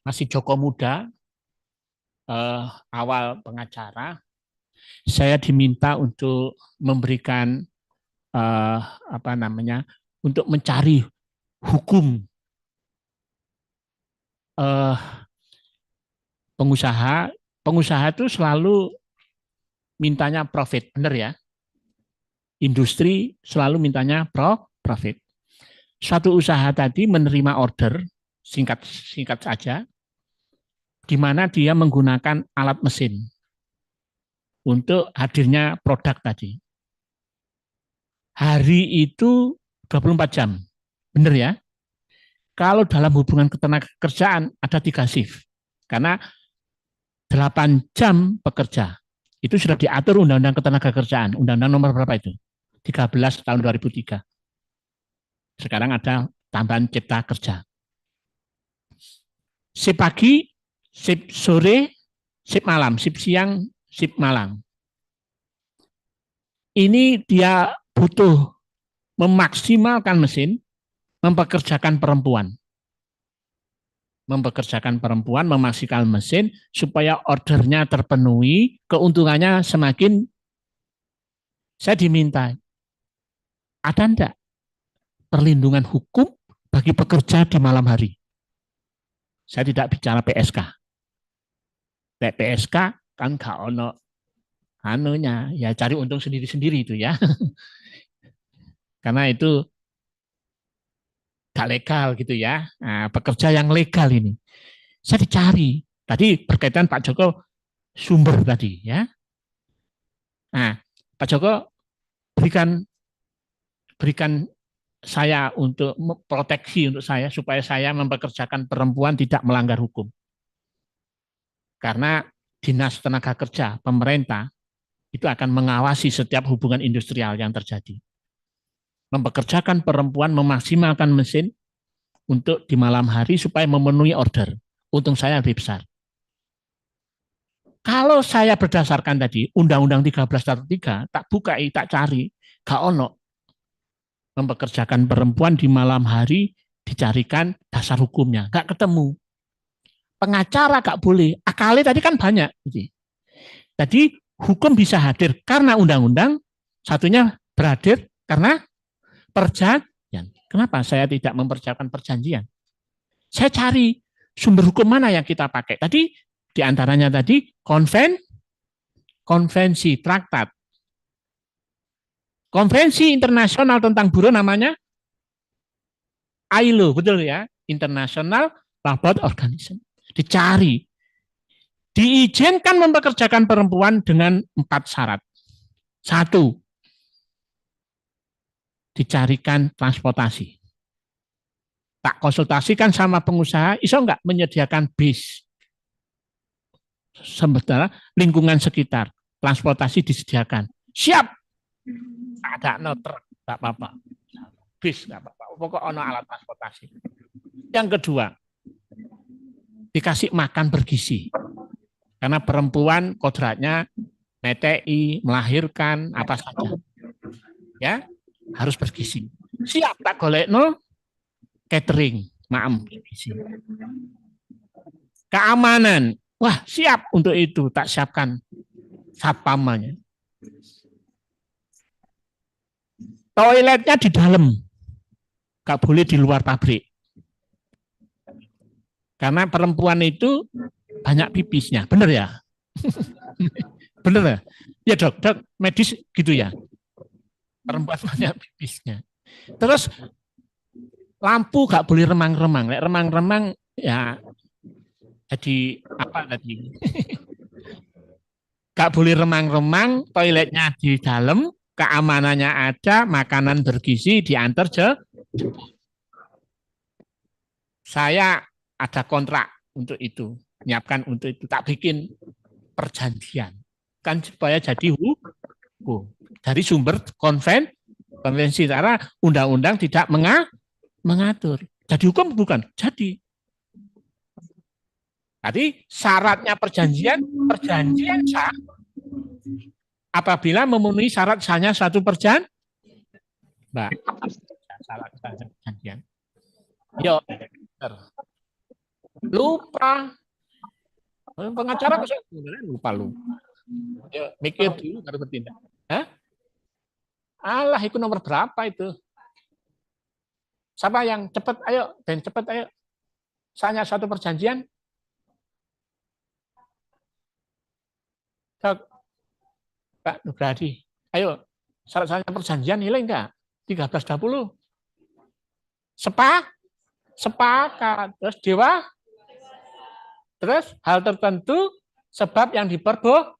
Speaker 2: Masih Joko Muda, awal pengacara, saya diminta untuk memberikan apa namanya, untuk mencari hukum pengusaha. Pengusaha itu selalu mintanya profit, benar ya? Industri selalu mintanya profit. Suatu usaha tadi menerima order, singkat saja, di mana dia menggunakan alat mesin untuk hadirnya produk tadi. Hari itu 24 jam, benar ya? Kalau dalam hubungan ketenagakerjaan ada 3 shift, karena 8 jam bekerja. Itu sudah diatur Undang-Undang Ketenagakerjaan. Undang-Undang nomor berapa itu? 13 tahun 2003. Sekarang ada tambahan cipta kerja. Sip pagi, sip sore, sip malam, sip siang, sip malam. Ini dia butuh memaksimalkan mesin, mempekerjakan perempuan. Mempekerjakan perempuan, memaksimalkan mesin, supaya ordernya terpenuhi, keuntungannya semakin. Saya diminta, ada enggak perlindungan hukum bagi pekerja di malam hari? Saya tidak bicara PSK. PSK kan gak ono anunya, ya cari untung sendiri-sendiri itu ya. Karena itu gak legal gitu ya. Nah, pekerja yang legal ini. Saya dicari. Tadi berkaitan Pak Joko sumber tadi ya. Nah, Pak Joko berikan berikan saya untuk proteksi untuk saya supaya saya mempekerjakan perempuan tidak melanggar hukum. Karena Dinas Tenaga Kerja pemerintah itu akan mengawasi setiap hubungan industrial yang terjadi. Mempekerjakan perempuan, memaksimalkan mesin untuk di malam hari supaya memenuhi order. Untung saya lebih besar. Kalau saya berdasarkan tadi Undang-Undang 13 tak bukai, tak cari, gak ono. Mempekerjakan perempuan di malam hari dicarikan dasar hukumnya, gak ketemu. Pengacara gak boleh, akalnya tadi kan banyak. Jadi hukum bisa hadir karena undang-undang, satunya beradir karena perjanjian. Kenapa saya tidak mempersiapkan perjanjian? Saya cari sumber hukum mana yang kita pakai. Tadi diantaranya tadi konvensi, traktat. Konvensi internasional tentang buruh namanya ILO, betul ya? International Labor Organization. Dicari. Diizinkan mempekerjakan perempuan dengan 4 syarat. 1, dicarikan transportasi. Tak konsultasikan sama pengusaha, iso enggak menyediakan bis. Sementara lingkungan sekitar, transportasi disediakan. Siap. Ada truk, enggak apa-apa. Bis, enggak apa-apa. Pokok ono alat transportasi. Yang kedua, dikasih makan bergizi. Karena perempuan kodratnya metei, melahirkan, apa saja. Ya, harus bergizi. Siap tak golekno catering, maem bergizi. Keamanan, wah siap untuk itu, tak siapkan satpamanya. Toiletnya di dalam, gak boleh di luar pabrik. Karena perempuan itu banyak pipisnya, bener ya? Bener ya? Ya dok, medis gitu ya. Perempuan banyak pipisnya. Terus lampu gak boleh remang-remang. Remang-remang ya jadi apa tadi? Gak boleh remang-remang, toiletnya di dalam, keamanannya ada, makanan bergizi diantar Saya ada kontrak untuk itu, menyiapkan untuk itu, tak bikin perjanjian. Kan supaya jadi hukum. Dari sumber konvensi, karena undang-undang tidak mengatur. Jadi hukum bukan? Jadi. Tadi syaratnya perjanjian sah apabila memenuhi syarat sahnya satu perjanjian. Mbak, syarat perjanjian. Yo, lupa. Pengacara kok lupa lu. Yo, mikir dulu baru bertindak. Hah? Alah, itu nomor berapa itu? Siapa yang cepat? Ayo, dan cepat ayo. Sahnya satu perjanjian. Pak Nugradi, ayo syarat-syaratnya perjanjian nilai enggak? 1320. Sepakat. Terus dewa? Terus hal tertentu sebab yang diperbolehkan.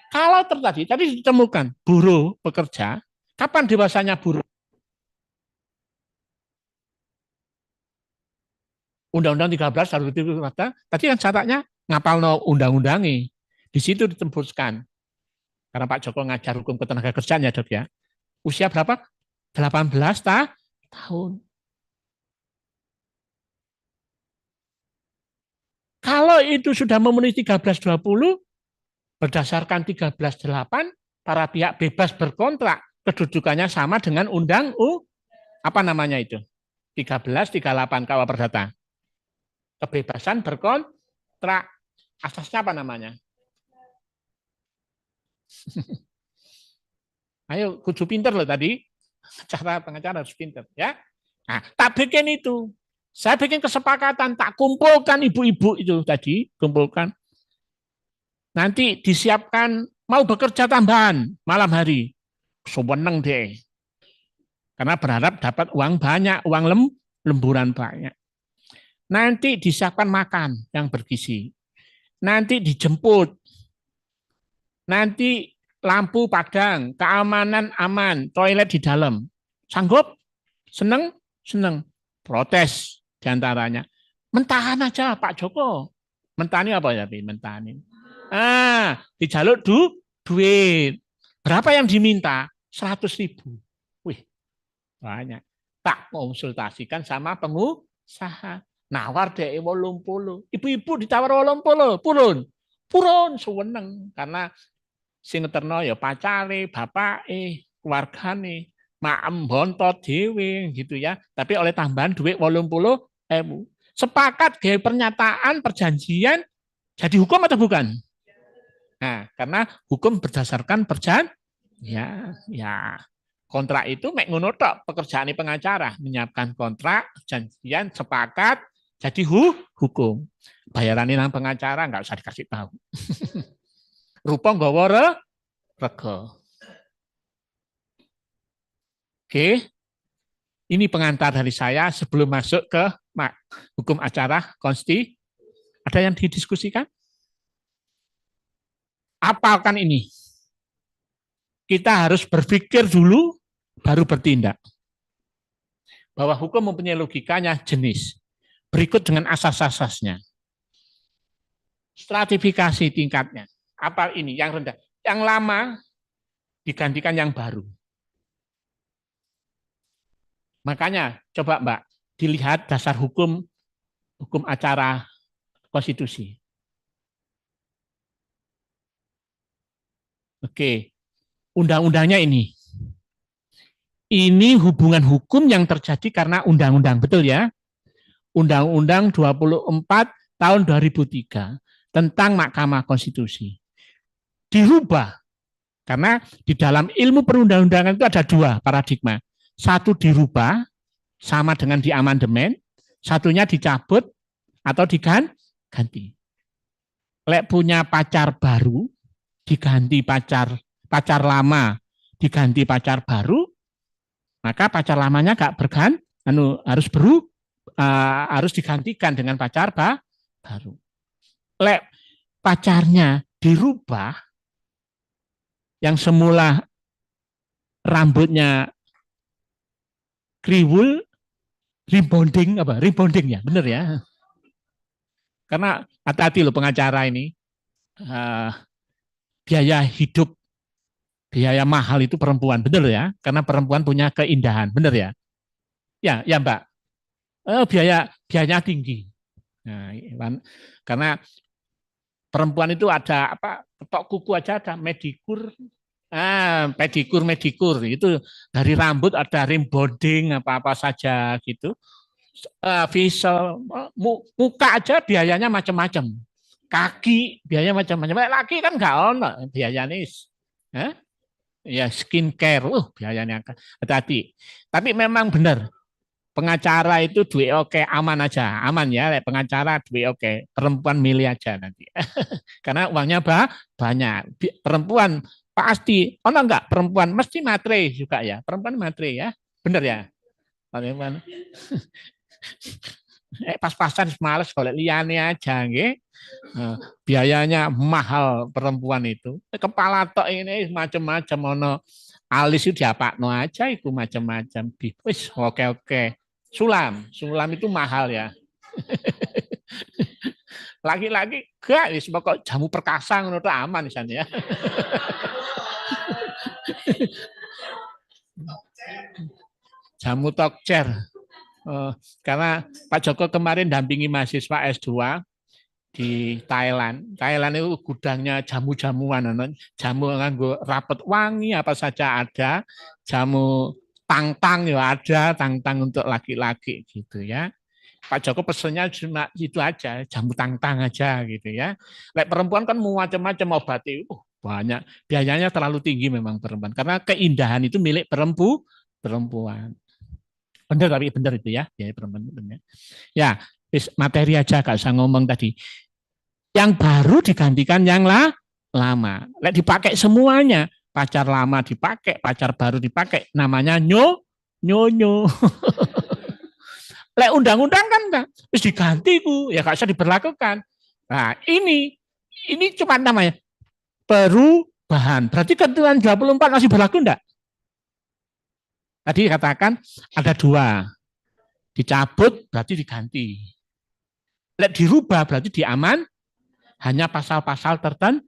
Speaker 2: Kalau tadi ditemukan buruh bekerja, kapan dewasanya buruh? Undang-Undang 13 harus dikata. Tadi kan syaratnya ngapalno undang-undangi. Di situ ditembuskan. Karena Pak Joko ngajar hukum ketenaga kerjaan ya dok ya. Usia berapa? 18 tahun. Kalau itu sudah memenuhi 1320, berdasarkan 13.8, para pihak bebas berkontrak. Kedudukannya sama dengan undang apa namanya itu? 1338 KUH Perdata. Kebebasan berkontrak. Asasnya apa namanya? Ayo, kudu pinter loh tadi. Cara pengacara harus pinter. Ya. Nah, tak bikin itu. Saya bikin kesepakatan, tak kumpulkan ibu-ibu itu tadi. Kumpulkan. Nanti disiapkan, mau bekerja tambahan malam hari. Seweneng deh. Karena berharap dapat uang banyak, uang lemburan banyak. Nanti disiapkan makan yang bergizi. Nanti dijemput. Nanti lampu padang, keamanan aman, toilet di dalam. Sanggup? Seneng? Seneng. Protes diantaranya. Mentahan aja Pak Joko. Mentani apa ya? Mentani. Dijaluk duit. Berapa yang diminta? 100.000. Wih, banyak. Tak konsultasikan sama pengusaha. Nawar deh 80. Ibu-ibu ditawar 80. Purun seneng karena sing ngeterno ya pacare, bapake, keluargane, maem bontot dhewe gitu ya. Tapi oleh tambahan duit 80.000. Sepakat gawe pernyataan perjanjian jadi hukum atau bukan? Nah, karena hukum berdasarkan perjanjian ya kontrak itu mek ngono tok pekerjaan pengacara, menyiapkan kontrak, perjanjian, sepakat jadi hukum. Bayarannya nang pengacara nggak usah dikasih tahu. Rupa nggawa rego. Oke. Ini pengantar dari saya sebelum masuk ke hukum acara konsti. Ada yang didiskusikan? Apalkan ini? Kita harus berpikir dulu baru bertindak. Bahwa hukum mempunyai logikanya jenis. Berikut dengan asas-asasnya. Stratifikasi tingkatnya. Apa ini? Yang rendah. Yang lama digantikan yang baru. Makanya coba Mbak, dilihat dasar hukum acara konstitusi. Oke, undang-undangnya ini. Ini hubungan hukum yang terjadi karena undang-undang, betul ya? Undang-Undang 24 tahun 2003 tentang Mahkamah Konstitusi. Dirubah, karena di dalam ilmu perundang-undangan itu ada dua paradigma. Satu dirubah, sama dengan diamandemen, satunya dicabut atau diganti. Lek punya pacar baru, diganti pacar lama, diganti pacar baru, maka pacar lamanya gak harus digantikan dengan pacar baru. Lek pacarnya dirubah, yang semula rambutnya kriwul, rebonding ya, benar ya. Karena hati-hati loh pengacara ini, biaya hidup, biaya mahal itu perempuan, benar ya, karena perempuan punya keindahan, benar ya. Ya Mbak, biayanya tinggi. Nah, karena perempuan itu ada ketok kuku aja ada medikur, medikur itu dari rambut ada rebonding apa saja gitu. Facial, muka aja biayanya macam-macam. Kaki biayanya macam-macam. Laki kan nggak ono biayanya. Ya skincare, biayanya hati-hati. Tapi memang benar pengacara itu duit oke, aman aja, aman ya. Pengacara duit oke, perempuan milih aja nanti. Karena uangnya banyak. Perempuan pasti, enggak perempuan mesti matre juga ya. Perempuan matre ya, benar ya. Perempuan. Pas-pasan males kalau liane aja, nggih. Biayanya mahal perempuan itu. Kepala tok ini macam-macam, ono alis itu diapakno aja, itu macam-macam. Wis oke. Sulam itu mahal ya. Lagi-lagi gak wis pokok jamu perkasa ngono tok aman di sana ya. Jamu tokcer. Karena Pak Joko kemarin dampingi mahasiswa S2 di Thailand. Thailand itu gudangnya jamu-jamuan, jamu nganggo rapet wangi apa saja ada, jamu tang-tang ya ada, tang-tang untuk laki-laki gitu ya. Pak Joko pesennya cuma itu aja, jamu tang-tang aja gitu ya. Lek perempuan kan macam-macam obat itu banyak, biayanya terlalu tinggi memang perempuan karena keindahan itu milik perempuan. Benar tapi benar itu ya, perempuan benar. Ya, materi aja gak usah ngomong tadi. Yang baru digantikan yang lama. Lek dipakai semuanya, pacar lama dipakai, pacar baru dipakai, namanya nyonyo. Lek undang-undang kan enggak, terus diganti ku, ya gak usah diberlakukan. Nah, ini cuma namanya perubahan. Berarti ketentuan 24 masih berlaku enggak? Tadi katakan ada dua. Dicabut berarti diganti. Lek dirubah berarti diaman, hanya pasal-pasal tertentu.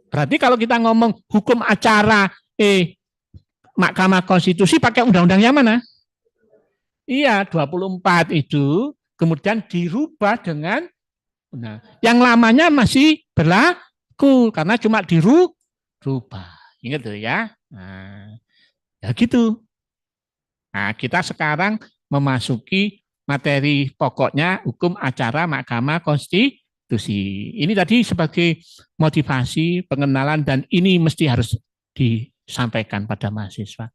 Speaker 2: Berarti kalau kita ngomong hukum acara Mahkamah Konstitusi pakai undang-undang yang mana? Iya, 24 itu kemudian dirubah dengan yang lamanya masih berlaku karena cuma dirubah. Ingat tuh ya. Nah, ya gitu. Nah, kita sekarang memasuki materi pokoknya hukum acara Mahkamah Konstitusi. Ini tadi sebagai motivasi, pengenalan, dan ini mesti harus disampaikan pada mahasiswa.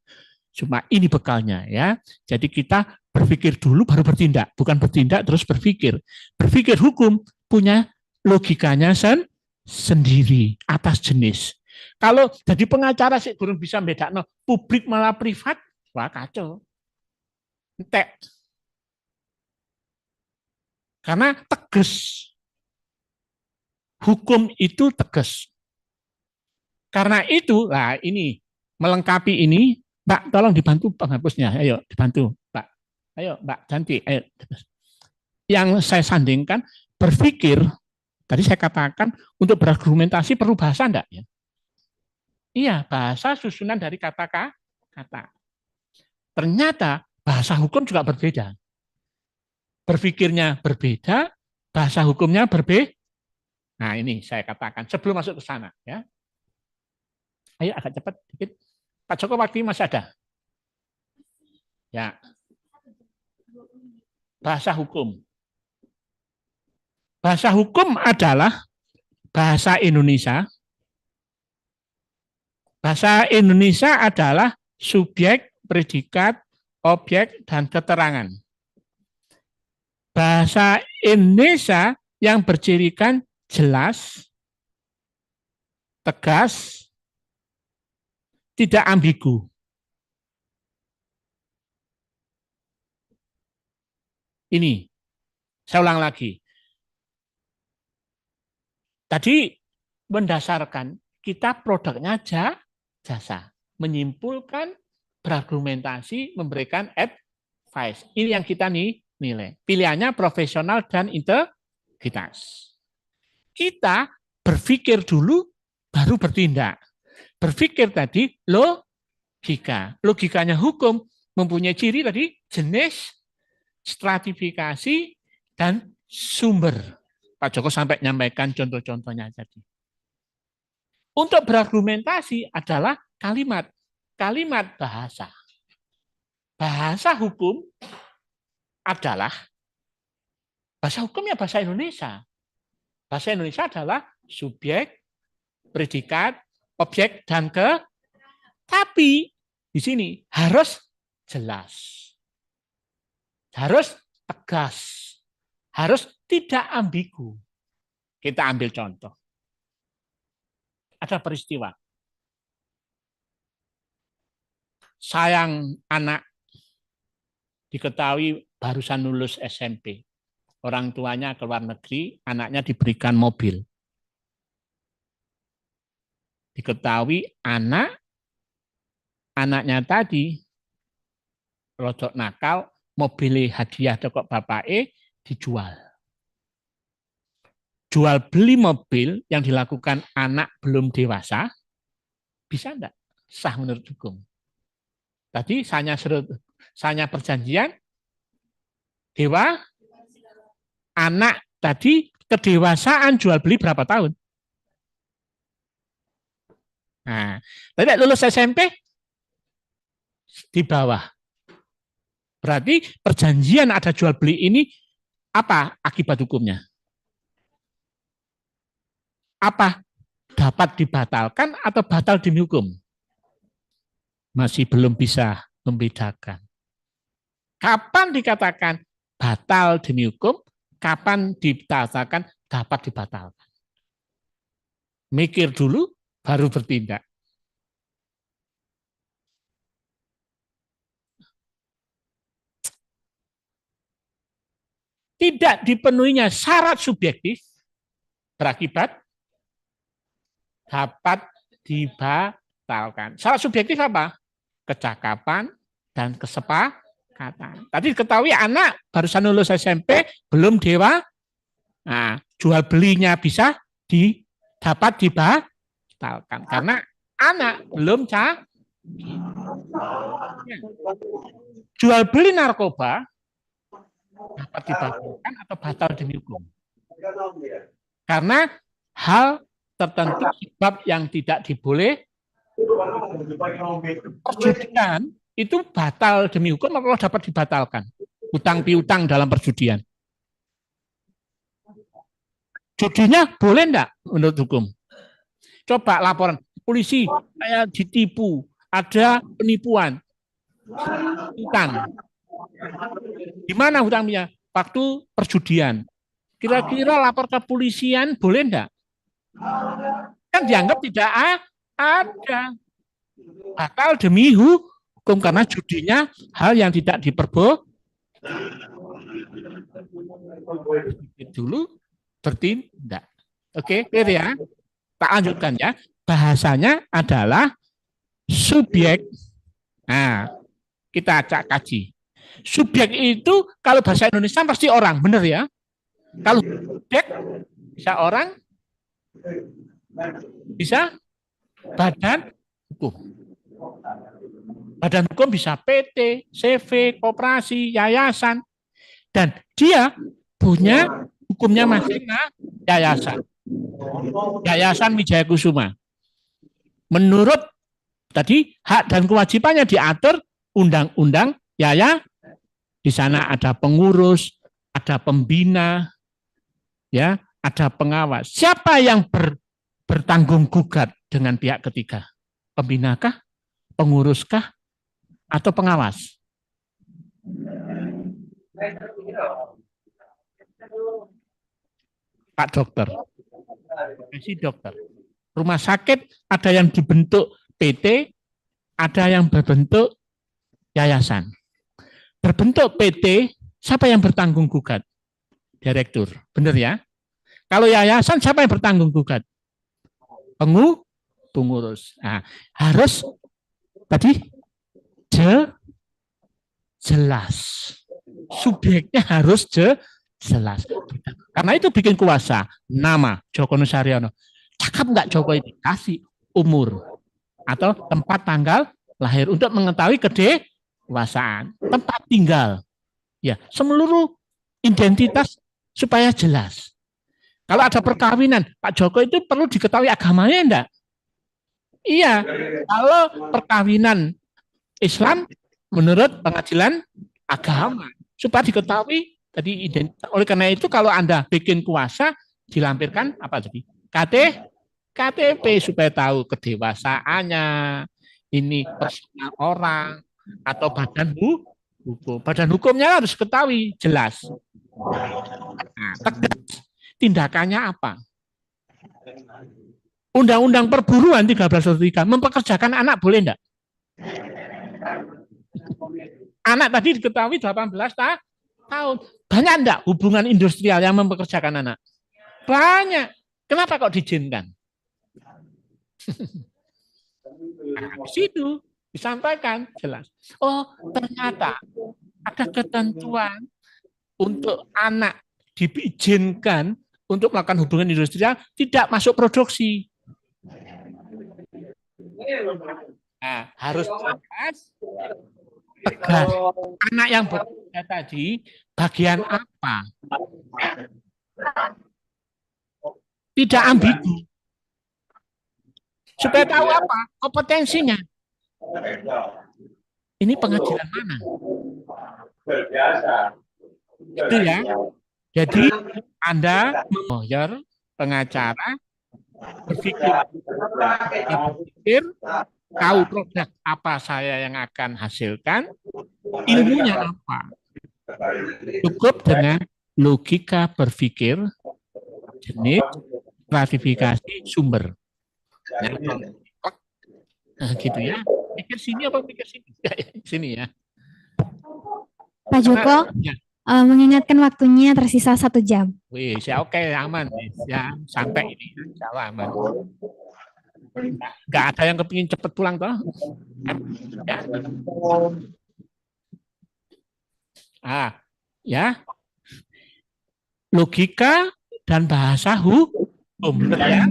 Speaker 2: Cuma ini bekalnya ya. Jadi kita berpikir dulu baru bertindak, bukan bertindak terus berpikir. Berpikir hukum punya logikanya sendiri atas jenis. Kalau jadi pengacara sih belum bisa bedakno publik malah privat, wah kacau. Entek. Karena tegas. Hukum itu tegas. Karena itu, lah ini melengkapi ini, Mbak tolong dibantu penghapusnya. Ayo dibantu, Mbak. Ayo Mbak Janti, ayo. Yang saya sandingkan berpikir, tadi saya katakan untuk berargumentasi perlu bahasa enggak ya? Iya, bahasa susunan dari kata-kata. Ternyata bahasa hukum juga berbeda. Berpikirnya berbeda, bahasa hukumnya berbeda. Nah ini saya katakan sebelum masuk ke sana. Ya. Ayo agak cepat dikit. Pak Joko waktu masih ada. Ya. Bahasa hukum. Bahasa hukum adalah bahasa Indonesia. Bahasa Indonesia adalah subjek, predikat, objek, dan keterangan. Bahasa Indonesia yang bercirikan jelas, tegas, tidak ambigu. Ini, saya ulang lagi. Tadi mendasarkan kita produknya jasa, menyimpulkan, berargumentasi, memberikan advice. Ini yang kita nilai. Pilihannya profesional dan integritas. Kita berpikir dulu, baru bertindak. Berpikir tadi logika. Logikanya hukum mempunyai ciri tadi jenis, stratifikasi, dan sumber. Pak Joko sampai menyampaikan contoh-contohnya tadi. Untuk berargumentasi adalah kalimat bahasa. Bahasa hukum adalah bahasa hukum ya bahasa Indonesia. Bahasa Indonesia adalah subjek, predikat, objek, dan tapi di sini harus jelas. Harus tegas. Harus tidak ambigu. Kita ambil contoh. Ada peristiwa. Sayang anak diketahui barusan lulus SMP. Orang tuanya ke luar negeri, anaknya diberikan mobil. Diketahui anaknya tadi rodok nakal, mobil hadiah kok bapake dijual. Jual beli mobil yang dilakukan anak belum dewasa, bisa enggak sah menurut hukum? Tadi sanya perjanjian, anak tadi kedewasaan jual beli berapa tahun? Nah, tadi lulus SMP di bawah. Berarti perjanjian ada jual beli ini apa akibat hukumnya? Apa dapat dibatalkan atau batal demi hukum? Masih belum bisa membedakan. Kapan dikatakan batal demi hukum, kapan dikatakan dapat dibatalkan. Mikir dulu, baru bertindak. Tidak dipenuhinya syarat subjektif, berakibat dapat dibatalkan. Syarat subjektif apa? Kecakapan, dan kesepakatan. Tadi diketahui anak barusan lulus SMP, belum dewa, nah, jual belinya bisa dapat dibatalkan karena anak belum jual beli narkoba dapat dibatalkan atau batal demi hukum. Karena hal tertentu sebab yang tidak diboleh perjudian itu batal demi hukum atau dapat dibatalkan. Hutang piutang dalam perjudian. Judinya boleh enggak menurut hukum? Coba laporan polisi, saya ditipu, ada penipuan, hutang. Di mana hutangnya? Waktu perjudian. Kira-kira lapor ke polisian boleh enggak? Kan dianggap tidak ada. Batal demi hukum karena judinya hal yang tidak diperbolehkan. Dulu bertindak. Oke, clear ya? Tak lanjutkan ya. Bahasanya adalah subjek. Nah, kita acak kaji. Subjek itu kalau bahasa Indonesia pasti orang, benar ya? Kalau subjek bisa orang, bisa badan hukum. Badan hukum bisa PT, CV, koperasi, yayasan. Dan dia punya hukumnya masing yayasan. Yayasan Wijaya Kusuma. Menurut tadi hak dan kewajibannya diatur undang-undang yayasan. Di sana ada pengurus, ada pembina, ya, ada pengawas. Siapa yang bertanggung gugat dengan pihak ketiga? Pembinakah, penguruskah, atau pengawas? Pak dokter, si dokter. Rumah sakit ada yang dibentuk PT, ada yang berbentuk yayasan. Berbentuk PT, siapa yang bertanggung gugat? Direktur, benar ya? Kalau yayasan, siapa yang bertanggung gugat? Pengurus. Nah, harus tadi jelas. Subjeknya harus jelas. Karena itu bikin kuasa. Nama Djoko Nusaryono. Cakap nggak Djoko ini? Kasih umur atau tempat tanggal lahir untuk mengetahui kedewasaan, tempat tinggal, ya, seluruh identitas supaya jelas. Kalau ada perkawinan, Pak Djoko itu perlu diketahui agamanya enggak? Iya, kalau perkawinan Islam menurut pengadilan agama supaya diketahui tadi identitas. Oleh karena itu kalau Anda bikin kuasa dilampirkan apa tadi? KTP supaya tahu kedewasaannya, ini personal orang atau badan hukum. Badan hukumnya harus ketahui jelas. Nah, tegas tindakannya apa? Undang-undang perburuan 1323 mempekerjakan anak boleh enggak? Anak tadi diketahui 18 tahun. Banyak enggak hubungan industrial yang mempekerjakan anak? Banyak. Kenapa kok diizinkan? Nah, di situ disampaikan jelas. Oh, ternyata ada ketentuan untuk anak diizinkan untuk melakukan hubungan industrial tidak masuk produksi. Nah, harus tegas. Anak yang bekerja tadi bagian apa? Tidak ambigu. Supaya tahu apa kompetensinya. Ini pengadilan mana? Itu ya. Jadi Anda lawyer, pengacara, berpikir tahu produk apa saya yang akan hasilkan, ilmunya apa. Cukup dengan logika berpikir, jenis, klasifikasi, sumber. Nah, gitu ya. Pikir sini apa pikir sini? Sini ya.
Speaker 1: Pak Djoko,
Speaker 2: ya.
Speaker 1: Mengingatkan waktunya tersisa 1 jam.
Speaker 2: Wih, ya oke, aman. Ya, sampai ini. Insya Allah aman. Nggak ada yang kepingin cepat pulang toh? Ya. Ya, logika dan bahasa hukum, ya.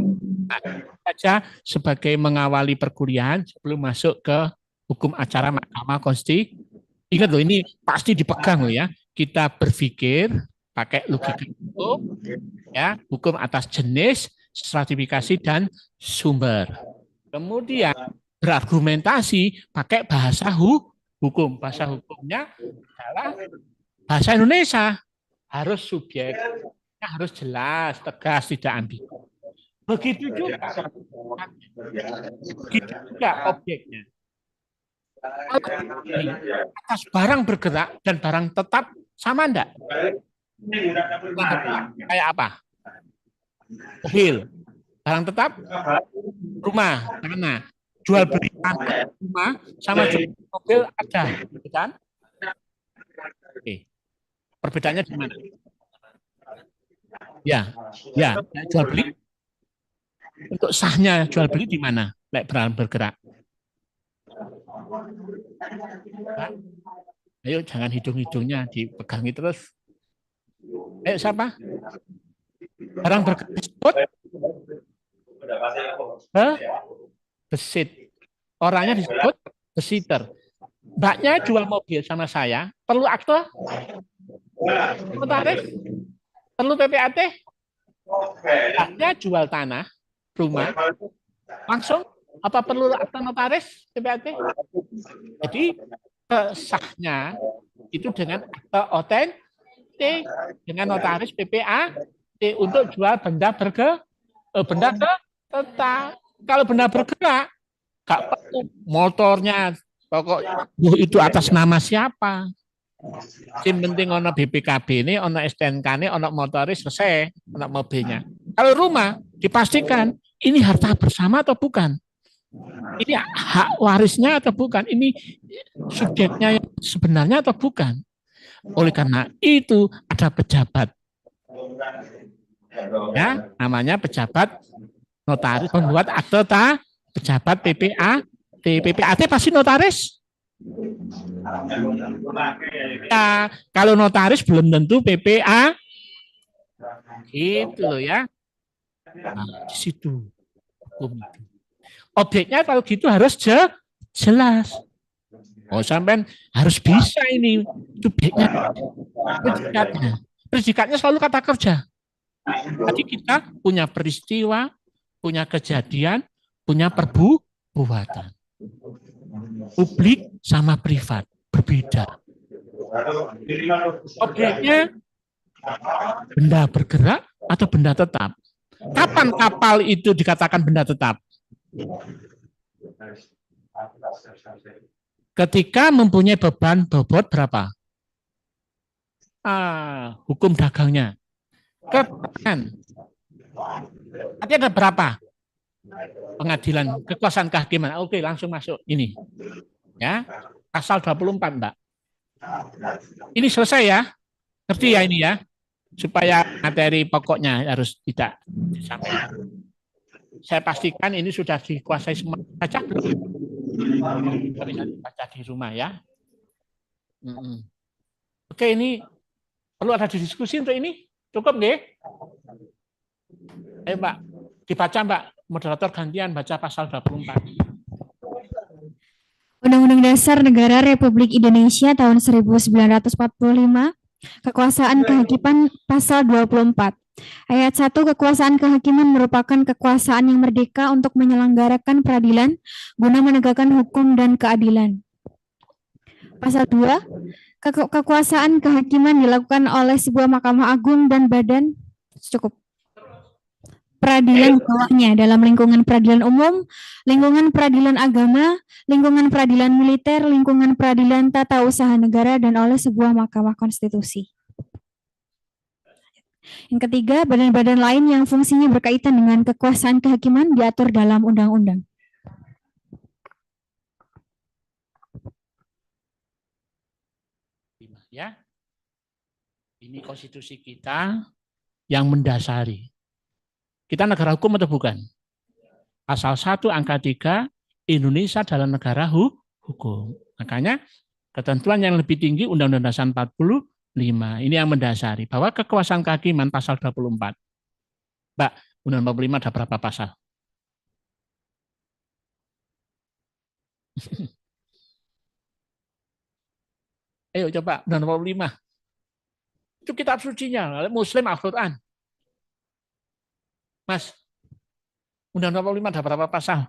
Speaker 2: Saja sebagai mengawali perkuliahan sebelum masuk ke hukum acara Mahkamah Konstitusi. Ingat loh, ini pasti dipegang loh ya. Kita berpikir pakai logika hukum, ya, hukum atas jenis, stratifikasi dan sumber. Kemudian berargumentasi pakai bahasa hukum. Bahasa hukumnya adalah bahasa Indonesia, harus subjeknya harus jelas, tegas, tidak ambigu. Begitu juga objeknya. Atas barang bergerak dan barang tetap sama enggak? Kayak apa? Mobil. Barang tetap rumah, tanah. Jual beli tanah, rumah sama jual mobil ada, kan? Oke. Perbedaannya di mana? Ya, jual beli. Untuk sahnya jual beli di mana? Lek barang bergerak. Nah, ayo jangan hidung-hidungnya dipegangi terus. Ayo siapa? Barang bergerak disebut besit. Orangnya disebut besiter. Mbaknya jual mobil sama saya, perlu akte? Notaris? Perlu PPAT? Mbaknya jual tanah, rumah, langsung apa perlu akte notaris PPAT? Jadi sahnya itu dengan akte otentik dengan notaris PPAT untuk jual benda benda tetap. Kalau benda bergerak, gak perlu motornya, pokok itu atas nama siapa. Yang penting ono BPKB ini, ono STNK ini, ono motoris selesai, ono mobilnya. Kalau rumah dipastikan ini harta bersama atau bukan, ini hak warisnya atau bukan, ini subjeknya yang sebenarnya atau bukan. Oleh karena itu ada pejabat, ya namanya pejabat notaris membuat akte pejabat PPAT pasti notaris. Ya, kalau notaris belum tentu PPA, gitu loh ya. Nah, di situ objeknya kalau gitu harus jelas. Oh, sampai harus bisa ini subjeknya, predikatnya selalu kata kerja. Jadi kita punya peristiwa, punya kejadian, punya perbuatan. Publik sama privat berbeda. Objeknya benda bergerak atau benda tetap. Kapan kapal itu dikatakan benda tetap? Ketika mempunyai beban bobot berapa? Hukum dagangnya. Keterangan. Nanti ada berapa? Pengadilan, kekuasaan kehakiman. Oke, langsung masuk ini. Ya, pasal 24, Mbak. Ini selesai ya. Ngerti ya ini ya? Supaya materi pokoknya harus tidak disampaikan. Saya pastikan ini sudah dikuasai semua. Baca belum? Bisa dibaca di rumah ya. Oke, ini perlu ada diskusi untuk ini? Cukup nggih? Ayo Mbak, dibaca Mbak. Moderator gantian baca pasal 24.
Speaker 1: Undang-Undang Dasar Negara Republik Indonesia tahun 1945, Kekuasaan Kehakiman pasal 24. Ayat 1, kekuasaan kehakiman merupakan kekuasaan yang merdeka untuk menyelenggarakan peradilan guna menegakkan hukum dan keadilan. Pasal 2, kekuasaan kehakiman dilakukan oleh sebuah Mahkamah Agung dan badan cukup peradilan bawahnya dalam lingkungan peradilan umum, lingkungan peradilan agama, lingkungan peradilan militer, lingkungan peradilan tata usaha negara, dan oleh sebuah Mahkamah Konstitusi. Yang ketiga, badan-badan lain yang fungsinya berkaitan dengan kekuasaan kehakiman diatur dalam undang-undang.
Speaker 2: Ya, ini konstitusi kita yang mendasari. Kita negara hukum atau bukan? Pasal 1 angka 3, Indonesia adalah negara hukum. Makanya Ketentuan yang lebih tinggi Undang-Undang Dasar 45. Ini yang mendasari bahwa kekuasaan kehakiman pasal 24. Mbak, Undang-Undang 45 ada berapa pasal? Ayo coba, Undang-Undang 45. Itu kitab sucinya, Muslim Al-Quran. Mas, Undang-Undang 45 ada berapa pasal?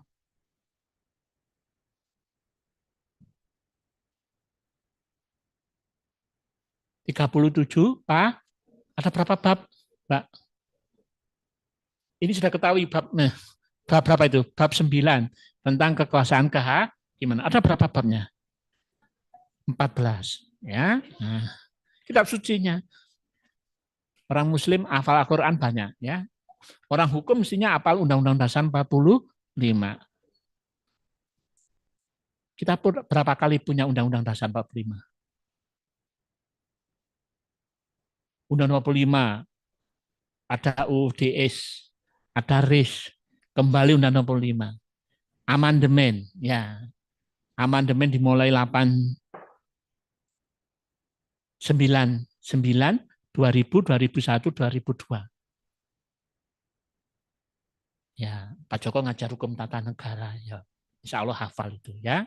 Speaker 2: 37, Pak. Ada berapa bab, Mbak? Ini sudah ketahui bab. Nah, bab berapa itu? Bab 9 tentang kekuasaan kehakiman. Ada berapa babnya? 14, ya. Nah, kitab sucinya. Orang muslim hafal Al-Qur'an banyak, ya. Orang hukum mestinya hafal Undang-Undang Dasar 45. Kita pun berapa kali punya Undang-Undang Dasar 45? Undang-Undang 45 ada UUDS, ada RIS, kembali Undang-Undang 45. Amandemen, ya. Amandemen dimulai 899, 2000, 2001, 2002. Ya, Pak Joko ngajar hukum tata negara, ya. Insya Allah hafal itu, ya.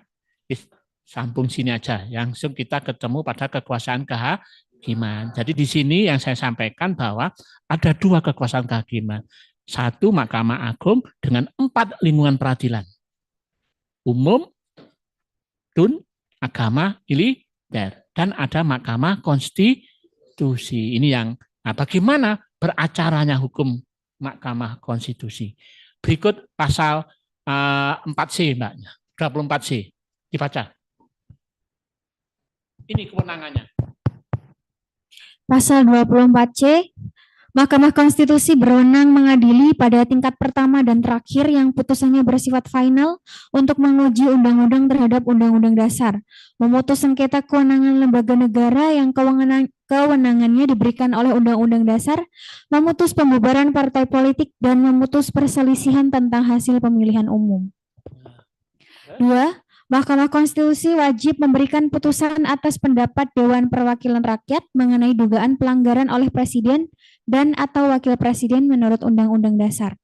Speaker 2: Sambung sini aja, langsung kita ketemu pada kekuasaan kehakiman. Jadi di sini yang saya sampaikan bahwa ada dua kekuasaan kehakiman. Satu, Mahkamah Agung dengan 4 lingkungan peradilan. Umum, tun, agama, militer. Dan ada Mahkamah Konstitusi. Ini yang, nah bagaimana beracaranya hukum Mahkamah Konstitusi. Berikut pasal 4C, Mbaknya. 24C. Dibaca. Ini kewenangannya.
Speaker 1: Pasal 24C, Mahkamah Konstitusi berwenang mengadili pada tingkat pertama dan terakhir yang putusannya bersifat final untuk menguji undang-undang terhadap undang-undang dasar, memutus sengketa kewenangan lembaga negara yang kewenangannya diberikan oleh undang-undang dasar, memutus pembubaran partai politik, dan memutus perselisihan tentang hasil pemilihan umum. 2. Mahkamah Konstitusi wajib memberikan putusan atas pendapat Dewan Perwakilan Rakyat mengenai dugaan pelanggaran oleh Presiden dan atau Wakil Presiden menurut Undang-Undang Dasar.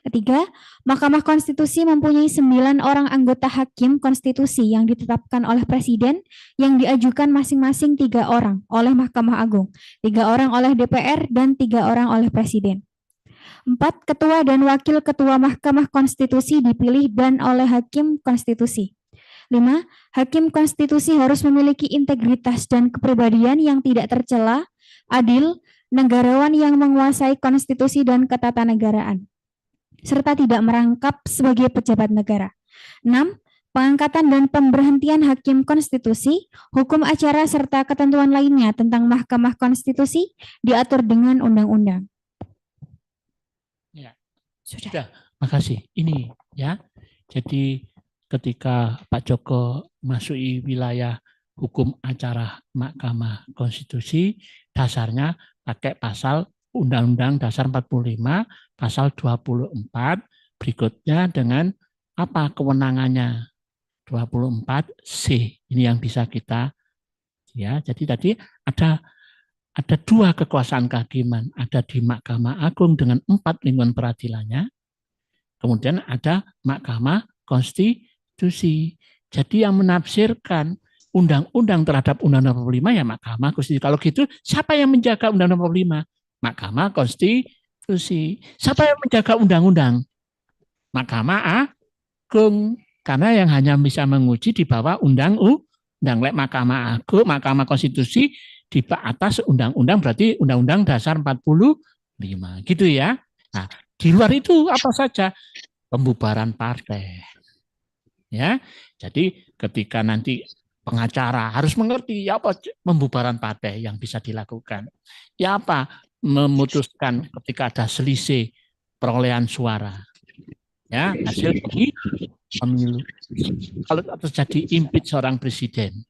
Speaker 1: Ketiga, Mahkamah Konstitusi mempunyai 9 orang anggota hakim konstitusi yang ditetapkan oleh Presiden yang diajukan masing-masing 3 orang oleh Mahkamah Agung, 3 orang oleh DPR, dan 3 orang oleh Presiden. 4. Ketua dan Wakil Ketua Mahkamah Konstitusi dipilih dan oleh Hakim Konstitusi. 5. Hakim konstitusi harus memiliki integritas dan kepribadian yang tidak tercela, adil, negarawan yang menguasai konstitusi dan ketatanegaraan, serta tidak merangkap sebagai pejabat negara. 6. Pengangkatan dan pemberhentian hakim konstitusi, hukum acara, serta ketentuan lainnya tentang Mahkamah Konstitusi diatur dengan undang-undang.
Speaker 2: Ya. Sudah, makasih. Ini ya. Jadi ketika Pak Joko masuki wilayah hukum acara Mahkamah Konstitusi, dasarnya pakai pasal Undang-Undang Dasar 45, pasal 24, berikutnya dengan apa kewenangannya? 24C. Ini yang bisa kita, ya. Jadi tadi ada 2 kekuasaan kehakiman, ada di Mahkamah Agung dengan 4 lingkungan peradilannya, kemudian ada Mahkamah Konstitusi. Jadi yang menafsirkan undang-undang terhadap Undang-Undang 45 ya Mahkamah Konstitusi. Kalau gitu, siapa yang menjaga Undang-Undang 45? Mahkamah Konstitusi. Siapa yang menjaga undang-undang? Mahkamah Agung. Karena yang hanya bisa menguji di bawah undang-undang. Mahkamah Agung, Mahkamah Konstitusi di atas undang-undang, berarti Undang-Undang Dasar 45. Gitu ya. Nah, di luar itu apa saja? Pembubaran partai. Ya, jadi ketika nanti pengacara harus mengerti ya apa pembubaran partai yang bisa dilakukan. Ya apa memutuskan ketika ada selisih perolehan suara. Ya, hasil pemilu. Kalau terjadi impeach seorang presiden.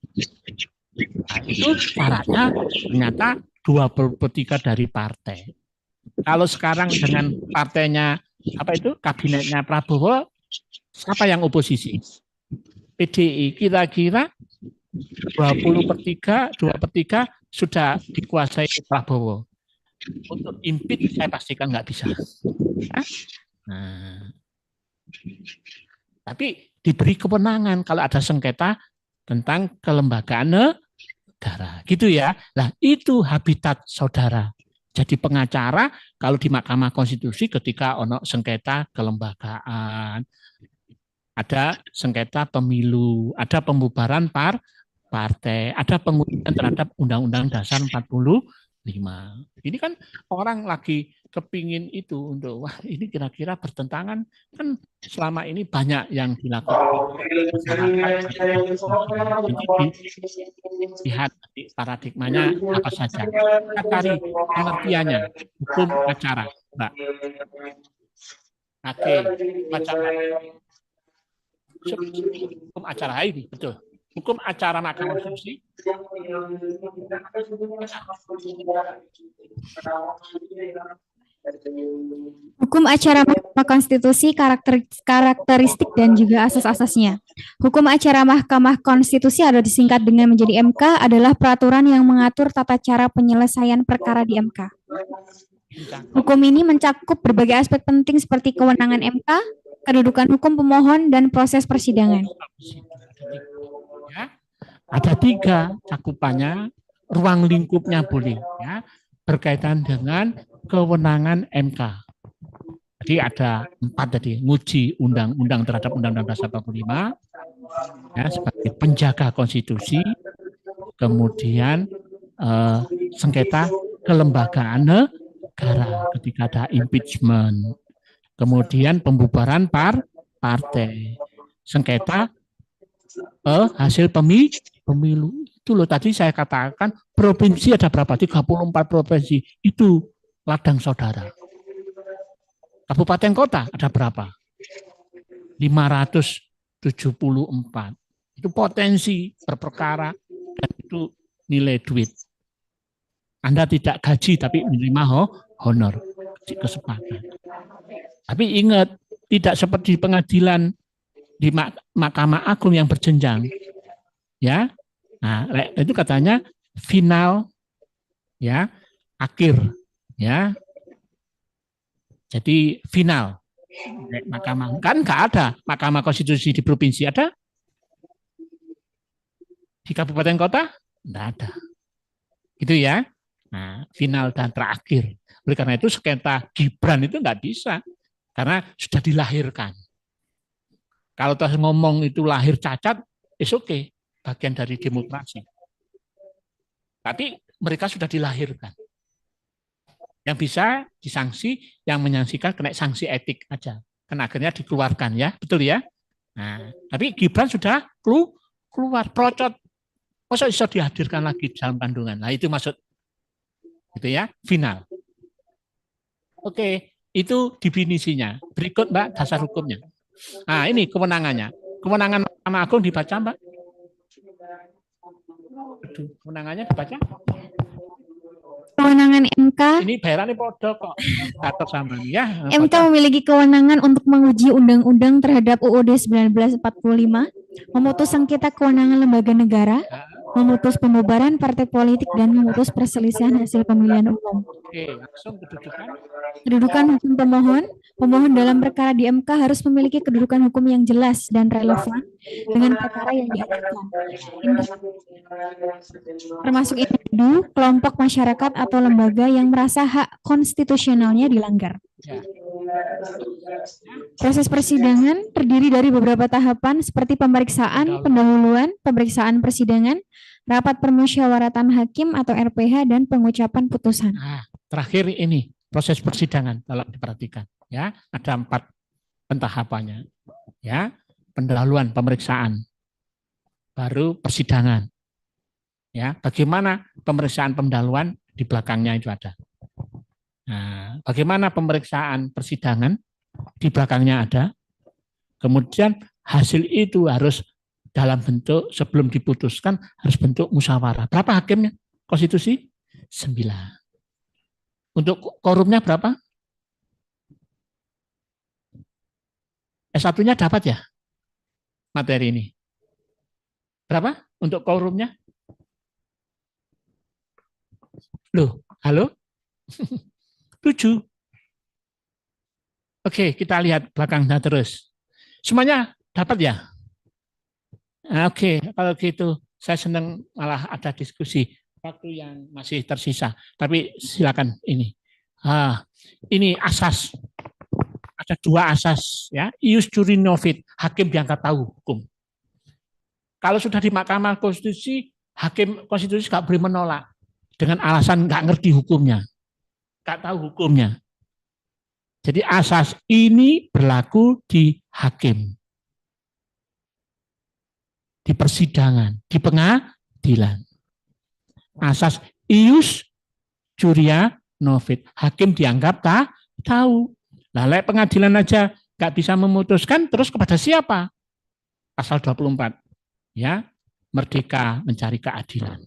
Speaker 2: Nah, itu syaratnya ternyata 2/3 dari partai. Kalau sekarang dengan partainya apa itu kabinetnya Prabowo, siapa yang oposisi? PDI, kira-kira 20/3, 2/3 sudah dikuasai Prabowo. Untuk impeach saya pastikan nggak bisa. Nah, tapi diberi kewenangan kalau ada sengketa tentang kelembagaan negara, gitu ya. Nah, itu habitat saudara. Jadi pengacara kalau di Mahkamah Konstitusi ketika ono sengketa kelembagaan, ada sengketa pemilu, ada pembubaran partai, ada pengujian terhadap Undang-Undang Dasar 45. Ini kan orang lagi kepingin itu untuk, wah ini kira-kira bertentangan, kan selama ini banyak yang dilakukan masyarakat. Nanti dilihat paradigmanya apa saja. Kita cari pengertiannya, hukum acara, Mbak. Oke, hukum acara ini, betul. Hukum acara Mahkamah Konstitusi.
Speaker 1: Hukum acara Mahkamah Konstitusi, karakteristik dan juga asas-asasnya. Hukum acara Mahkamah Konstitusi atau disingkat dengan menjadi MK adalah peraturan yang mengatur tata cara penyelesaian perkara di MK. Hukum ini mencakup berbagai aspek penting seperti kewenangan MK, kedudukan hukum pemohon, dan proses persidangan.
Speaker 2: Ya, ada 3 cakupannya, ruang lingkupnya boleh, ya, berkaitan dengan kewenangan MK. Jadi ada 4 tadi, nguji undang-undang terhadap Undang-Undang Dasar 45, ya, sebagai penjaga konstitusi, kemudian sengketa kelembagaan negara ketika ada impeachment, kemudian pembubaran partai, sengketa hasil pemilu. Itu loh tadi saya katakan provinsi ada berapa? 34 provinsi. Itu ladang saudara. Kabupaten kota ada berapa? 574. Itu potensi berperkara dan itu nilai duit. Anda tidak gaji tapi menerima honor, kesepakatan. Tapi ingat, tidak seperti pengadilan di Mahkamah Agung yang berjenjang. Ya. Nah, itu katanya final, ya, akhir, ya. Jadi final. Mahkamah kan nggak ada Mahkamah Konstitusi di provinsi, ada? Di kabupaten kota? Nggak ada. Gitu ya. Nah, final dan terakhir. Oleh karena itu sengketa Gibran itu nggak bisa karena sudah dilahirkan. Kalau terus ngomong itu lahir cacat, is okay, bagian dari demokrasi. Tapi mereka sudah dilahirkan. Yang bisa disanksi, yang menyaksikan kena sanksi etik aja. Kan akhirnya dikeluarkan ya, betul ya. Nah, tapi Gibran sudah keluar, procot. Masa bisa dihadirkan lagi dalam kandungan? Nah, itu maksud. Gitu ya, final. Oke, itu definisinya. Berikut Mbak, dasar hukumnya. Nah, ini kewenangannya. Kewenangan Mahkamah Agung dibaca, Mbak. Kewenangannya dibaca.
Speaker 1: Kewenangan MK.
Speaker 2: Ini bayarannya podo kok. Catat sama ya.
Speaker 1: MK memiliki kewenangan untuk menguji undang-undang terhadap UUD 1945, memutus sengketa kewenangan lembaga negara, memutus pembubaran partai politik, dan memutus perselisihan hasil pemilihan umum.
Speaker 2: Oke, langsung kedudukan.
Speaker 1: Kedudukan hukum pemohon. Pemohon dalam perkara di MK harus memiliki kedudukan hukum yang jelas dan relevan dengan perkara yang diajukan. Termasuk individu, kelompok masyarakat, atau lembaga yang merasa hak konstitusionalnya dilanggar. Proses persidangan terdiri dari beberapa tahapan seperti pemeriksaan, pendahuluan, pemeriksaan persidangan, rapat permusyawaratan hakim atau RPH, dan pengucapan putusan.
Speaker 2: Nah, terakhir ini proses persidangan, kalau diperhatikan ya, ada 4 pentahapannya. Ya, pendahuluan, pemeriksaan, baru persidangan. Ya, bagaimana pemeriksaan pendahuluan di belakangnya itu ada. Nah, bagaimana pemeriksaan persidangan di belakangnya ada. Kemudian hasil itu harus dalam bentuk, sebelum diputuskan harus bentuk musyawarah. Berapa hakimnya? Konstitusi 9. Untuk korumnya berapa? S1-nya dapat ya materi ini? Berapa untuk quorumnya? Loh, halo? 7. Oke, kita lihat belakangnya terus. Semuanya dapat ya? Nah, oke, kalau gitu saya senang malah ada diskusi waktu yang masih tersisa. Tapi silakan ini. Ini asas. Ada 2 asas ya. Ius curi novit, hakim dianggap tahu hukum. Kalau sudah di Mahkamah Konstitusi, hakim konstitusi nggak boleh menolak dengan alasan nggak ngerti hukumnya, nggak tahu hukumnya. Jadi asas ini berlaku di hakim, di persidangan, di pengadilan. Asas ius curia novit, hakim dianggap tahu. Lalu pengadilan aja nggak bisa memutuskan, terus kepada siapa? Pasal 24. Ya, merdeka mencari keadilan.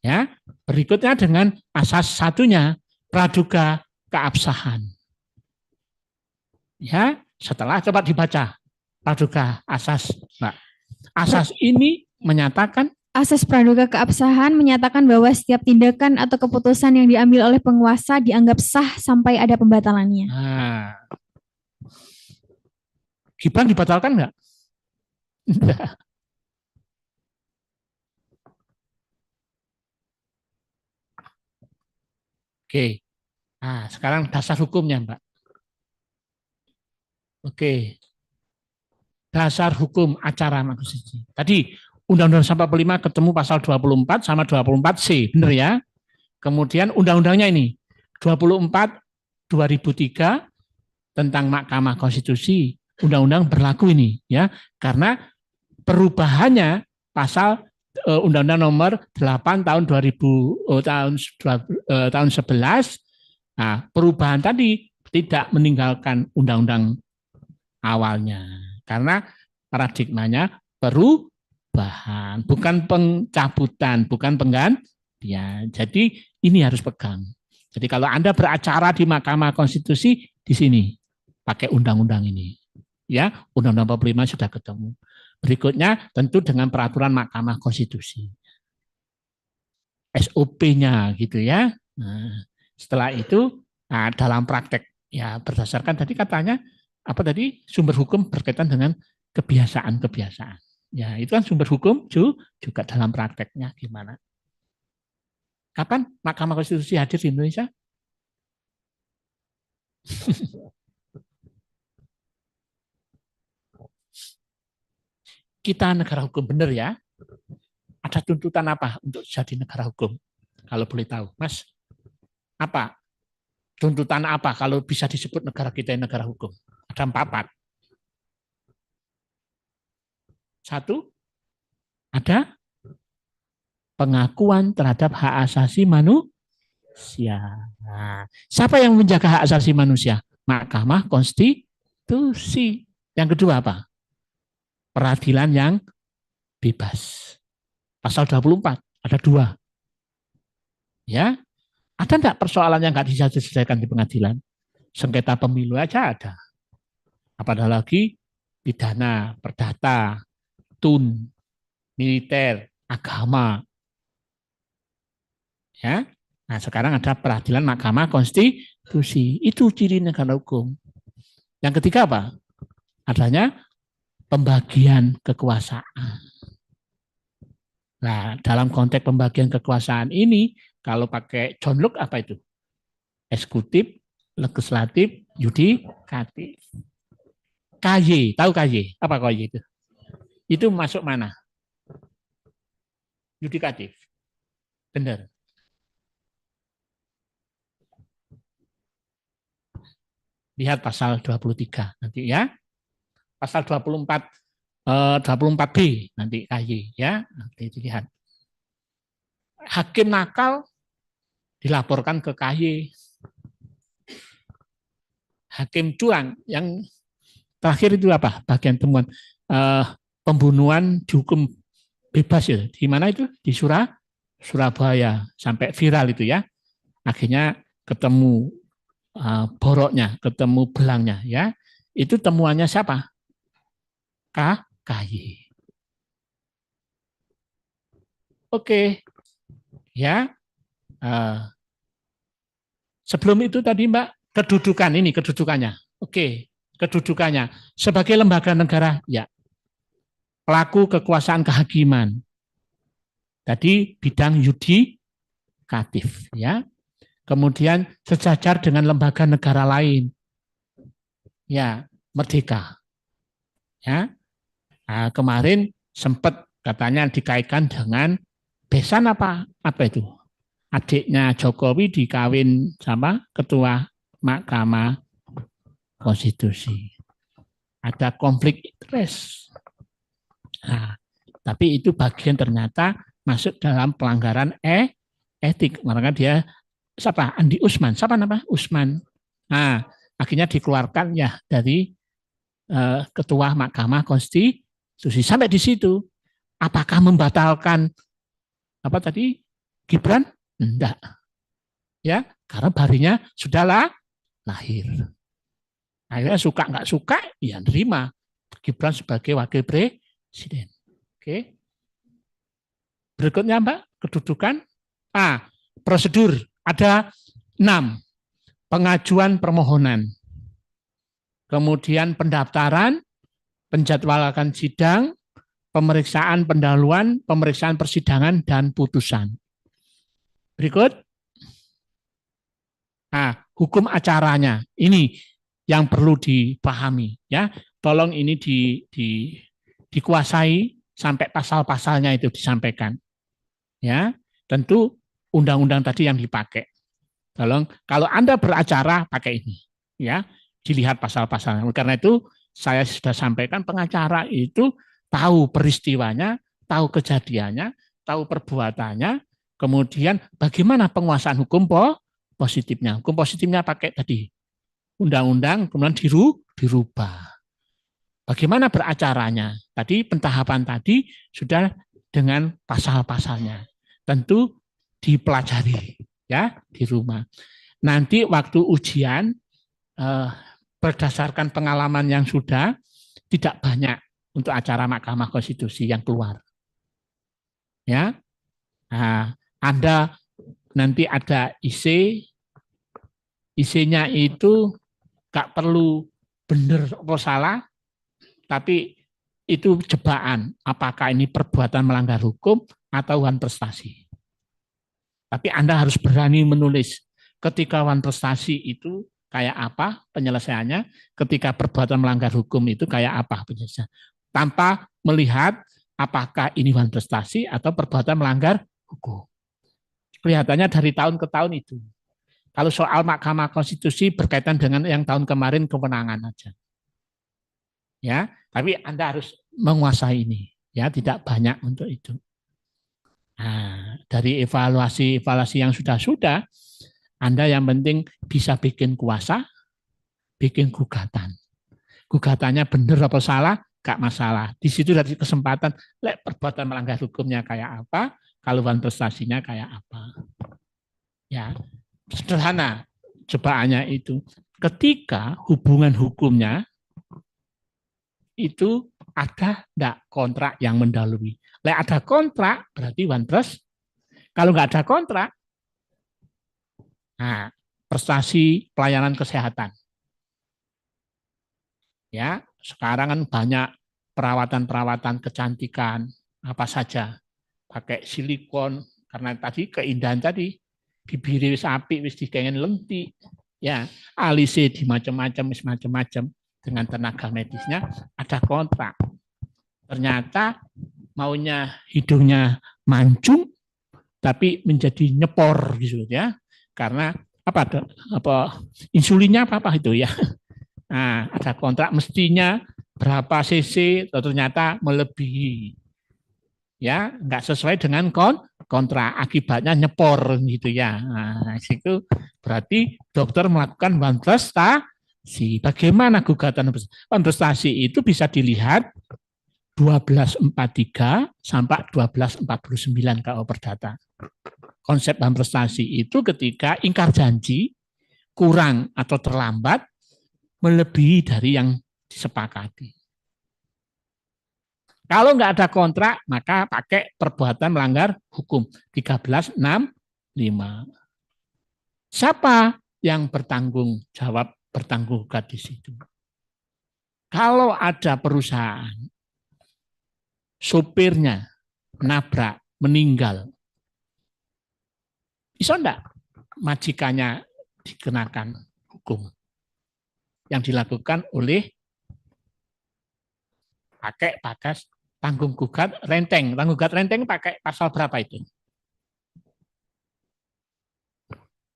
Speaker 2: Ya, berikutnya dengan asas satunya, praduga keabsahan. Ya, setelah coba dibaca praduga asas, Mbak. Asas ini menyatakan
Speaker 1: Asas praduga keabsahan menyatakan bahwa setiap tindakan atau keputusan yang diambil oleh penguasa dianggap sah sampai ada pembatalannya.
Speaker 2: Gibran dibatalkan nggak? Oke. Nah, sekarang dasar hukumnya, Mbak. Oke. Dasar hukum acara maksudnya. Tadi Undang-Undang 45 ketemu pasal 24 sama 24C, benar ya? Kemudian undang-undangnya ini 24 2003 tentang Mahkamah Konstitusi, undang-undang berlaku ini ya, karena perubahannya pasal Undang-Undang nomor 8 tahun 2000 tahun 11. Nah, perubahan tadi tidak meninggalkan undang-undang awalnya karena paradigmanya perubahan, bukan pencabutan, bukan penggantian. Jadi ini harus pegang. Jadi kalau Anda beracara di Mahkamah Konstitusi di sini pakai undang-undang ini. Ya, Undang-Undang 45 sudah ketemu. Berikutnya tentu dengan peraturan Mahkamah Konstitusi. SOP-nya gitu ya. Nah, setelah itu dalam praktek ya berdasarkan tadi katanya apa tadi sumber hukum berkaitan dengan kebiasaan-kebiasaan. Ya, itu kan sumber hukum juga dalam prakteknya gimana. Kapan Mahkamah Konstitusi hadir di Indonesia? Kita negara hukum, benar ya? Ada tuntutan apa untuk jadi negara hukum? Kalau boleh tahu, Mas. Apa? Tuntutan apa kalau bisa disebut negara kita negara hukum? Ada 4. Satu, ada pengakuan terhadap hak asasi manusia. Nah, siapa yang menjaga hak asasi manusia? Mahkamah Konstitusi. Yang kedua apa? Peradilan yang bebas. Pasal 24, ada 2. Ya, ada enggak persoalan yang enggak bisa diselesaikan di pengadilan? Sengketa pemilu aja ada. Apalagi lagi pidana, perdata, tun, militer, agama. Ya. Nah, sekarang ada peradilan Mahkamah Konstitusi. Itu ciri negara hukum. Yang ketiga apa? Adanya pembagian kekuasaan. Nah, dalam konteks pembagian kekuasaan ini, kalau pakai John Locke apa itu? Eksekutif, legislatif, yudikatif. KY, tahu KY? Apa KY itu? Itu masuk mana? Yudikatif. Benar. Lihat pasal 23 nanti ya. Pasal 24 24B nanti KY ya. Nanti dilihat. Hakim nakal dilaporkan ke KY. Hakim curang yang terakhir itu apa? Bagian temuan pembunuhan dihukum bebas ya. Di mana itu? Di Surabaya sampai viral itu ya. Akhirnya ketemu boroknya, ketemu belangnya ya. Itu temuannya siapa? KY. Oke, ya. Sebelum itu tadi Mbak, kedudukan ini, kedudukannya. Oke, kedudukannya. Sebagai lembaga negara, ya. Pelaku kekuasaan kehakiman. Tadi bidang yudikatif, ya. Kemudian sejajar dengan lembaga negara lain. Ya, merdeka. Ya. Nah, kemarin sempat katanya dikaitkan dengan besan apa itu? Adiknya Jokowi dikawin sama ketua Mahkamah Konstitusi. Ada konflik interest. Nah, tapi itu bagian ternyata masuk dalam pelanggaran etik. Maka dia siapa? Andi Usman. Siapa nama? Usman. Nah, akhirnya dikeluarkan ya dari ketua Mahkamah Konstitusi. Sampai di situ. Apakah membatalkan apa tadi? Gibran? Enggak. Ya, karena barunya sudah lahir. Akhirnya suka nggak suka, ya nerima Gibran sebagai wakil presiden. Oke. Berikutnya Mbak, kedudukan. Prosedur. Ada 6. Pengajuan permohonan. Kemudian pendaftaran, penjadwalan sidang, pemeriksaan pendahuluan, pemeriksaan persidangan, dan putusan. Berikut. Hukum acaranya. Ini yang perlu dipahami. Ya, tolong ini dikuasai sampai pasal-pasalnya itu disampaikan. Ya, tentu undang-undang tadi yang dipakai. Tolong, kalau Anda beracara pakai ini. Ya, dilihat pasal-pasalnya. Karena itu saya sudah sampaikan pengacara itu tahu peristiwanya, tahu kejadiannya, tahu perbuatannya, kemudian bagaimana penguasaan hukum positifnya. Hukum positifnya pakai tadi undang-undang, kemudian dirubah. Bagaimana beracaranya? Tadi pentahapan tadi sudah dengan pasal-pasalnya. Tentu dipelajari ya di rumah. Nanti waktu ujian berdasarkan pengalaman yang sudah tidak banyak untuk acara Mahkamah Konstitusi yang keluar. Ya, Anda nanti ada isinya itu gak perlu benar atau salah, tapi itu jebakan. Apakah ini perbuatan melanggar hukum atau wan prestasi? Tapi Anda harus berani menulis ketika wan prestasi itu kayak apa penyelesaiannya, ketika perbuatan melanggar hukum itu kayak apa penyelesaiannya. Tanpa melihat apakah ini wan prestasi atau perbuatan melanggar hukum. Kelihatannya dari tahun ke tahun itu. Kalau soal Mahkamah Konstitusi berkaitan dengan yang tahun kemarin kewenangan aja. Ya, tapi Anda harus menguasai ini, ya, tidak banyak untuk itu. Nah, dari evaluasi yang sudah, Anda yang penting bisa bikin kuasa, bikin gugatan. Gugatannya benar apa salah, gak masalah. Di situ dari kesempatan, perbuatan melanggar hukumnya kayak apa, kalau wan prestasinya kayak apa. Ya, sederhana cobaannya itu. Ketika hubungan hukumnya itu ada enggak kontrak yang mendahului. Ada kontrak berarti wan prestasi. Kalau nggak ada kontrak, prestasi pelayanan kesehatan. Ya, sekarang kan banyak perawatan kecantikan apa saja pakai silikon karena tadi keindahan tadi bibir wis apik wis dikengen lentik ya alise di macam-macam dengan tenaga medisnya ada kontrak. Ternyata maunya hidungnya mancung tapi menjadi nyepor gitu ya. Karena apa insulinnya apa itu ya. Nah, ada kontrak mestinya berapa cc ternyata melebihi. Ya, enggak sesuai dengan kontrak, akibatnya nyepor gitu ya. Nah, itu berarti dokter melakukan wan prestasi. Bagaimana gugatan wan prestasi itu bisa dilihat 1243 sampai 1249 KUH Perdata. Konsep wan prestasi itu ketika ingkar janji kurang atau terlambat melebihi dari yang disepakati. Kalau nggak ada kontrak, maka pakai perbuatan melanggar hukum 1365. Siapa yang bertanggung jawab bertanggung jawab di situ? Kalau ada perusahaan, sopirnya nabrak, meninggal, bisa enggak majikannya dikenakan hukum yang dilakukan oleh pakai tanggung gugat renteng. Tanggung gugat renteng pakai pasal berapa itu?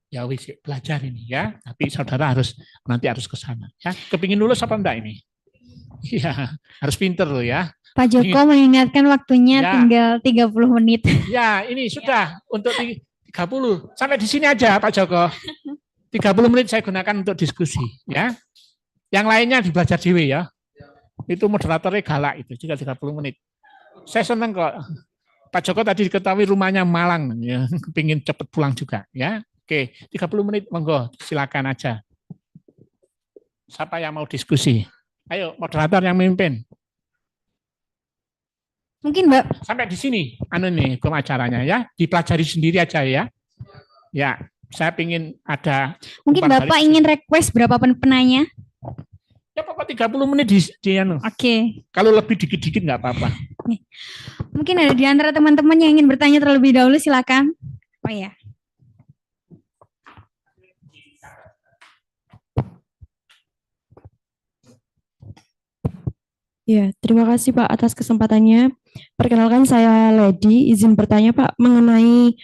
Speaker 2: Ya wis belajar ini ya, tapi saudara nanti harus ke sana ya. Kepingin lulus apa enggak ini? Iya, harus pinter loh ya.
Speaker 1: Pak Joko mengingatkan waktunya
Speaker 2: Ya.
Speaker 1: tinggal 30 menit.
Speaker 2: Ya, ini sudah untuk 30. Sampai di sini aja Pak Joko. 30 menit saya gunakan untuk diskusi ya. Yang lainnya dibelajar dewe ya. Itu moderatornya galak itu juga 30 menit. Saya senang kok. Pak Joko tadi diketahui rumahnya Malang ya, kepingin cepat pulang juga ya. Oke, 30 menit monggo, silakan aja. Siapa yang mau diskusi? Ayo, moderator yang memimpin.
Speaker 1: Mungkin Mbak.
Speaker 2: Sampai di sini, hukum acaranya ya, dipelajari sendiri aja ya. Ya, saya ingin ada.
Speaker 1: Mungkin Bapak ingin request berapa penanya?
Speaker 2: Ya pokok 30 menit di
Speaker 1: Oke.
Speaker 2: Kalau lebih dikit-dikit nggak apa-apa.
Speaker 1: Mungkin ada di antara teman-teman yang ingin bertanya terlebih dahulu, silakan. Oh ya.
Speaker 3: Ya, terima kasih Pak atas kesempatannya. Perkenalkan saya Lady, izin bertanya Pak mengenai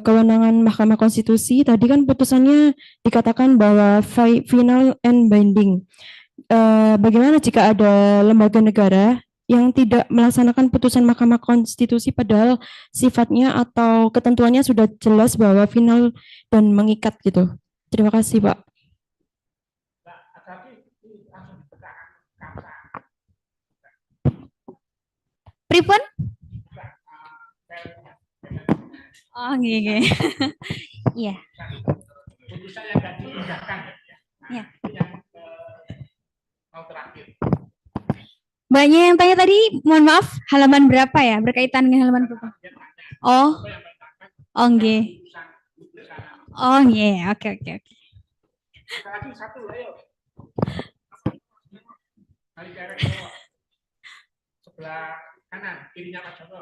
Speaker 3: kewenangan Mahkamah Konstitusi. Tadi kan putusannya dikatakan bahwa final and binding. Bagaimana jika ada lembaga negara yang tidak melaksanakan putusan Mahkamah Konstitusi padahal sifatnya atau ketentuannya sudah jelas bahwa final dan mengikat gitu. Terima kasih Pak.
Speaker 1: Pripun? Oh, iya. Iya.
Speaker 2: Putusan yang tidak diindahkan.
Speaker 1: Ya.
Speaker 2: Mau terakhir.
Speaker 1: Mbaknya yang tanya tadi, mohon maaf, halaman berapa ya? Berkaitan dengan halaman berapa? Oh. Oh, nggih. Oh, iya. Oke.
Speaker 2: Lagi satu, ayo. Kali kerek sebelah kanan, kirinya Pak Joko.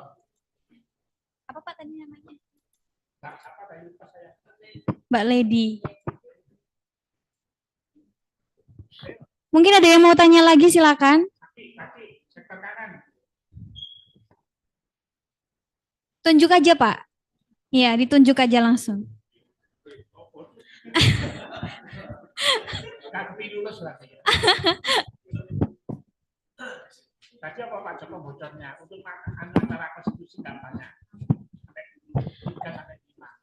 Speaker 1: Apa Pak tadi namanya?
Speaker 2: Siapa tadi lupa saya?
Speaker 1: Mbak Lady. Mungkin ada yang mau tanya lagi, silakan.
Speaker 2: Kaki, sektor kanan.
Speaker 1: Tunjuk aja Pak. Iya, ditunjuk aja langsung.
Speaker 2: Tadi apa Pak Joko bocornya untuk antara konstitusi kampanye?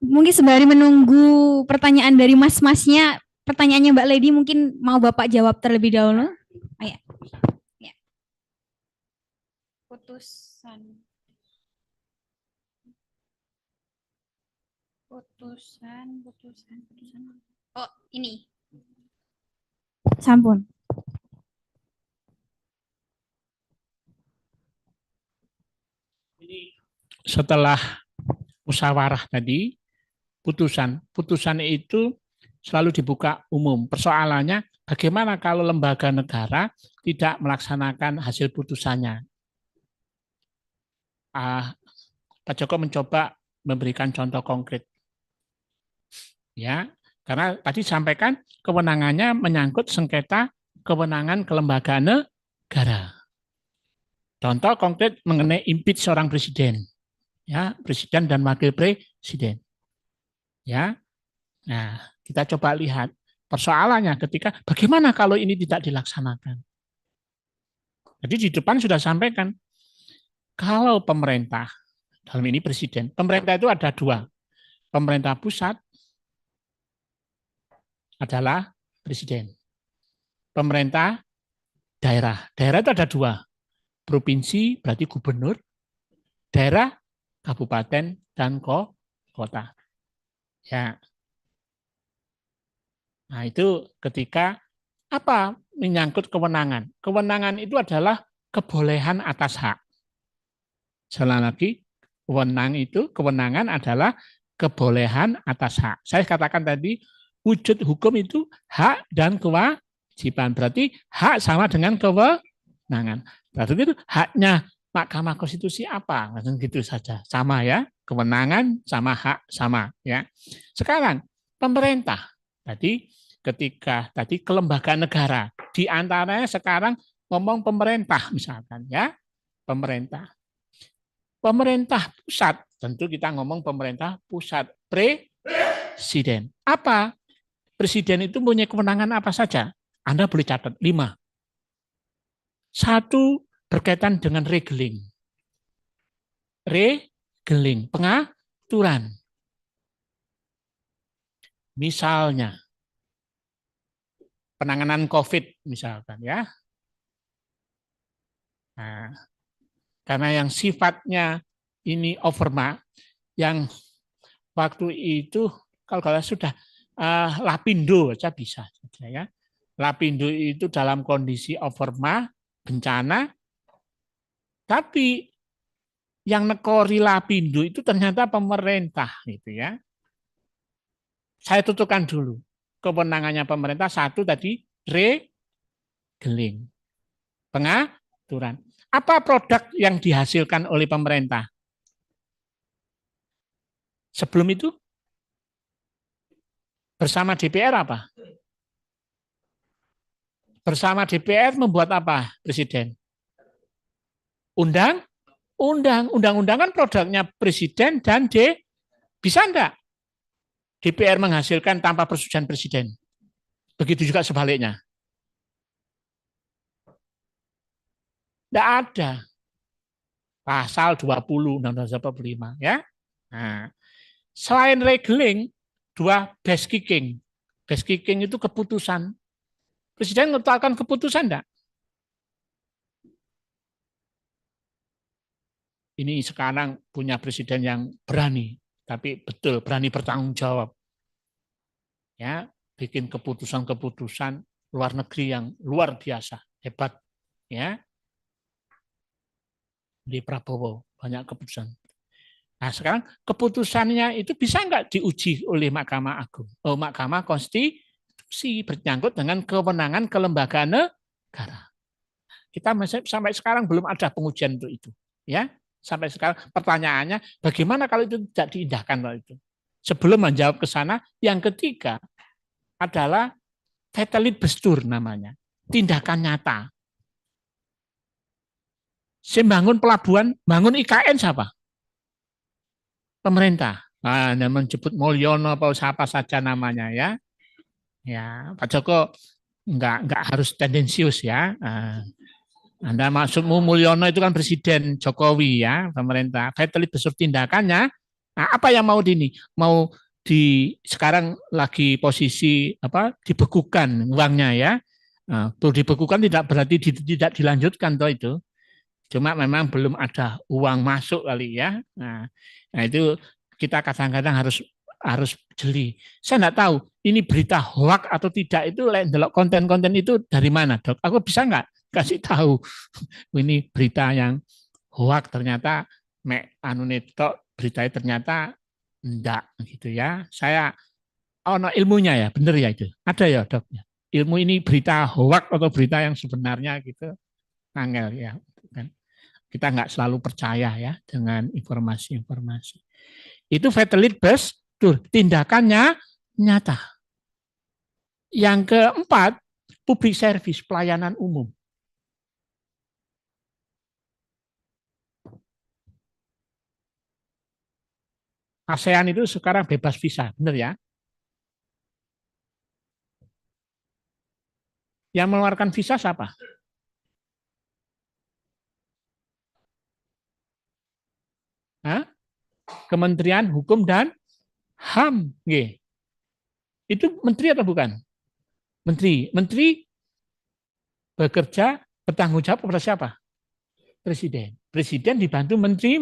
Speaker 1: Mungkin sembari menunggu pertanyaan dari mas-masnya, pertanyaannya Mbak Lady mungkin mau Bapak jawab terlebih dahulu. Ya. Putusan. Oh, ini. Sampun.
Speaker 2: Setelah musyawarah tadi, putusan itu selalu dibuka umum. Persoalannya bagaimana kalau lembaga negara tidak melaksanakan hasil putusannya? Pak Joko mencoba memberikan contoh konkret. Ya, karena tadi sampaikan kewenangannya menyangkut sengketa kewenangan kelembagaan negara. Contoh konkret mengenai impeach seorang presiden. Ya, presiden dan wakil presiden. Ya. Nah, kita coba lihat persoalannya ketika bagaimana kalau ini tidak dilaksanakan. Jadi di depan sudah sampaikan kalau pemerintah, dalam ini presiden, pemerintah itu ada dua. Pemerintah pusat adalah presiden. Pemerintah daerah. Daerah itu ada dua. Provinsi berarti gubernur, daerah kabupaten dan kota. Ya. Nah, itu ketika apa menyangkut kewenangan. Kewenangan itu adalah kebolehan atas hak. Sekali lagi, kewenangan adalah kebolehan atas hak. Saya katakan tadi, wujud hukum itu hak dan kewajiban. Berarti hak sama dengan kewenangan. Berarti itu haknya Mahkamah Konstitusi apa? Gitu saja. Sama ya, kewenangan sama hak sama ya. Sekarang pemerintah. Tadi ketika tadi kelembagaan negara, di antaranya sekarang ngomong pemerintah misalkan ya, pemerintah. Pemerintah pusat, tentu kita ngomong pemerintah pusat, presiden. Apa? Presiden itu punya kewenangan apa saja? Anda boleh catat 5. 1 berkaitan dengan regeling. Regeling, pengaturan. Misalnya, penanganan COVID misalkan ya. Nah, karena yang sifatnya ini overma, yang waktu itu kalau sudah Lapindo saja bisa ya. Lapindo itu dalam kondisi overma, bencana, tapi yang nekori Lapindo itu ternyata pemerintah gitu ya. Saya tutupkan dulu. Kewenangannya pemerintah 1 tadi regeling, pengaturan. Apa produk yang dihasilkan oleh pemerintah? Sebelum itu, bersama DPR apa? Bersama DPR membuat apa, Presiden? Undang-undang kan produknya Presiden dan bisa enggak DPR menghasilkan tanpa persetujuan Presiden? Begitu juga sebaliknya. Tidak ada. Pasal 20 Undang-Undang 45 ya. Nah, selain regeling, 2 base kicking. Base kicking itu keputusan. Presiden menetapkan keputusan enggak? Ini sekarang punya presiden yang berani, tapi betul berani bertanggung jawab. Ya, bikin keputusan-keputusan luar negeri yang luar biasa, hebat. Ya, di Prabowo banyak keputusan. Nah sekarang keputusannya itu bisa nggak diuji oleh Mahkamah Agung, Mahkamah Konstitusi bernyangkut dengan kewenangan kelembagaan negara. Kita masih sampai sekarang belum ada pengujian untuk itu, ya. Sampai sekarang pertanyaannya bagaimana kalau itu tidak diindahkan kalau itu. Sebelum menjawab ke sana, yang ketiga adalah fatalit bestur namanya, tindakan nyata. Bangun pelabuhan, bangun IKN siapa? Pemerintah. Nah, menyebut Mulyono atau siapa saja namanya ya. Ya, Pak Joko enggak harus tendensius ya. Anda maksudmu Mulyono itu kan Presiden Jokowi ya, pemerintah. Fatalit besar tindakannya. Nah, apa yang mau mau sekarang lagi posisi apa? Dibekukan uangnya ya. Nah, dibekukan tidak berarti tidak dilanjutkan toh itu. Cuma memang belum ada uang masuk kali ya. Nah itu kita kadang-kadang harus jeli. Saya enggak tahu ini berita hoax atau tidak itu konten-konten itu dari mana, Dok? Aku bisa enggak kasih tahu ini berita yang hoax ternyata beritanya ternyata enggak gitu ya. Saya no ilmunya ya, benar ya itu. Ada ya, Dok. Ilmu ini berita hoax atau berita yang sebenarnya gitu. Angel ya. Kita nggak selalu percaya ya dengan informasi-informasi. Itu fatalit bestur, tindakannya nyata. Yang keempat, public service, pelayanan umum. ASEAN itu sekarang bebas visa, benar ya? Yang mengeluarkan visa siapa? Kementerian Hukum dan HAM. Itu menteri atau bukan? Menteri. Menteri bekerja bertanggung jawab kepada siapa? Presiden. Presiden dibantu menteri.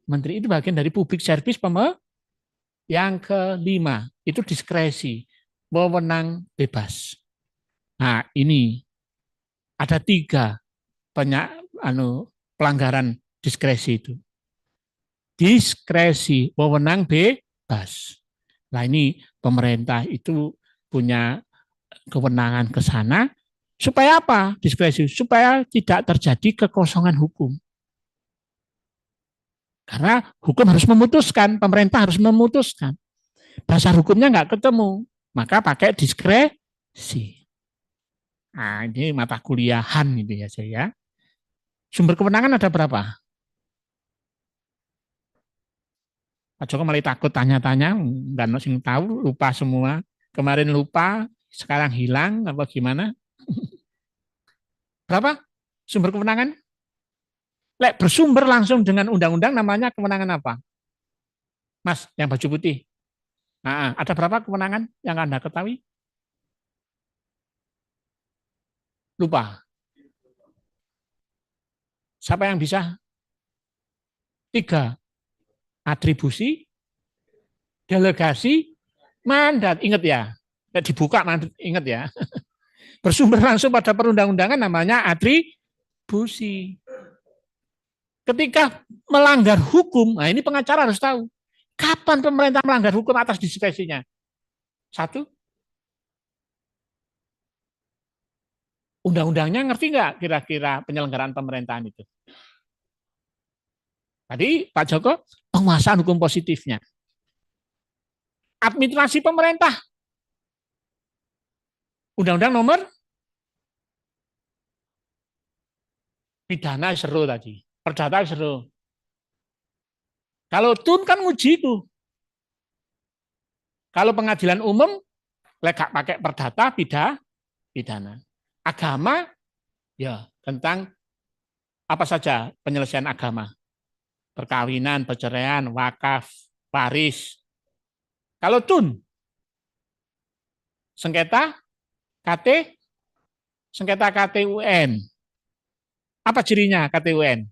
Speaker 2: Menteri itu bagian dari public service Yang kelima itu diskresi, wewenang bebas. Nah ini ada 3 pelanggaran diskresi itu. diskresi, wewenang bebas. Nah ini pemerintah itu punya kewenangan ke sana, supaya apa? Diskresi, supaya tidak terjadi kekosongan hukum. Karena hukum harus memutuskan, pemerintah harus memutuskan. Dasar hukumnya nggak ketemu, maka pakai diskresi. Nah, ini mata kuliahan gitu ya saya. Sumber kewenangan ada berapa? Pak Joko malah takut tanya-tanya, nggak sing tahu, lupa semua. Kemarin lupa, sekarang hilang, apa gimana? Berapa sumber kewenangan? Lek bersumber langsung dengan undang-undang namanya kewenangan apa? Mas, yang baju putih. Nah, ada berapa kewenangan yang Anda ketahui? Lupa. Siapa yang bisa? 3. Atribusi, delegasi, mandat. Ingat ya, dibuka mandat, ingat ya. Bersumber langsung pada perundang-undangan namanya atribusi. Ketika melanggar hukum, nah ini pengacara harus tahu. Kapan pemerintah melanggar hukum atas diskresinya? 1, undang-undangnya ngerti nggak kira-kira penyelenggaraan pemerintahan itu? Tadi Pak Joko, penguasaan hukum positifnya. Administrasi pemerintah. Undang-undang nomor pidana seru tadi. Perdata seru. Kalau TUN kan nguji itu. Kalau pengadilan umum, gak pakai perdata, pidana. Agama, ya tentang apa saja penyelesaian agama. Perkawinan, perceraian, wakaf, waris. Kalau TUN, sengketa KT-UN. Apa cirinya KT-UN?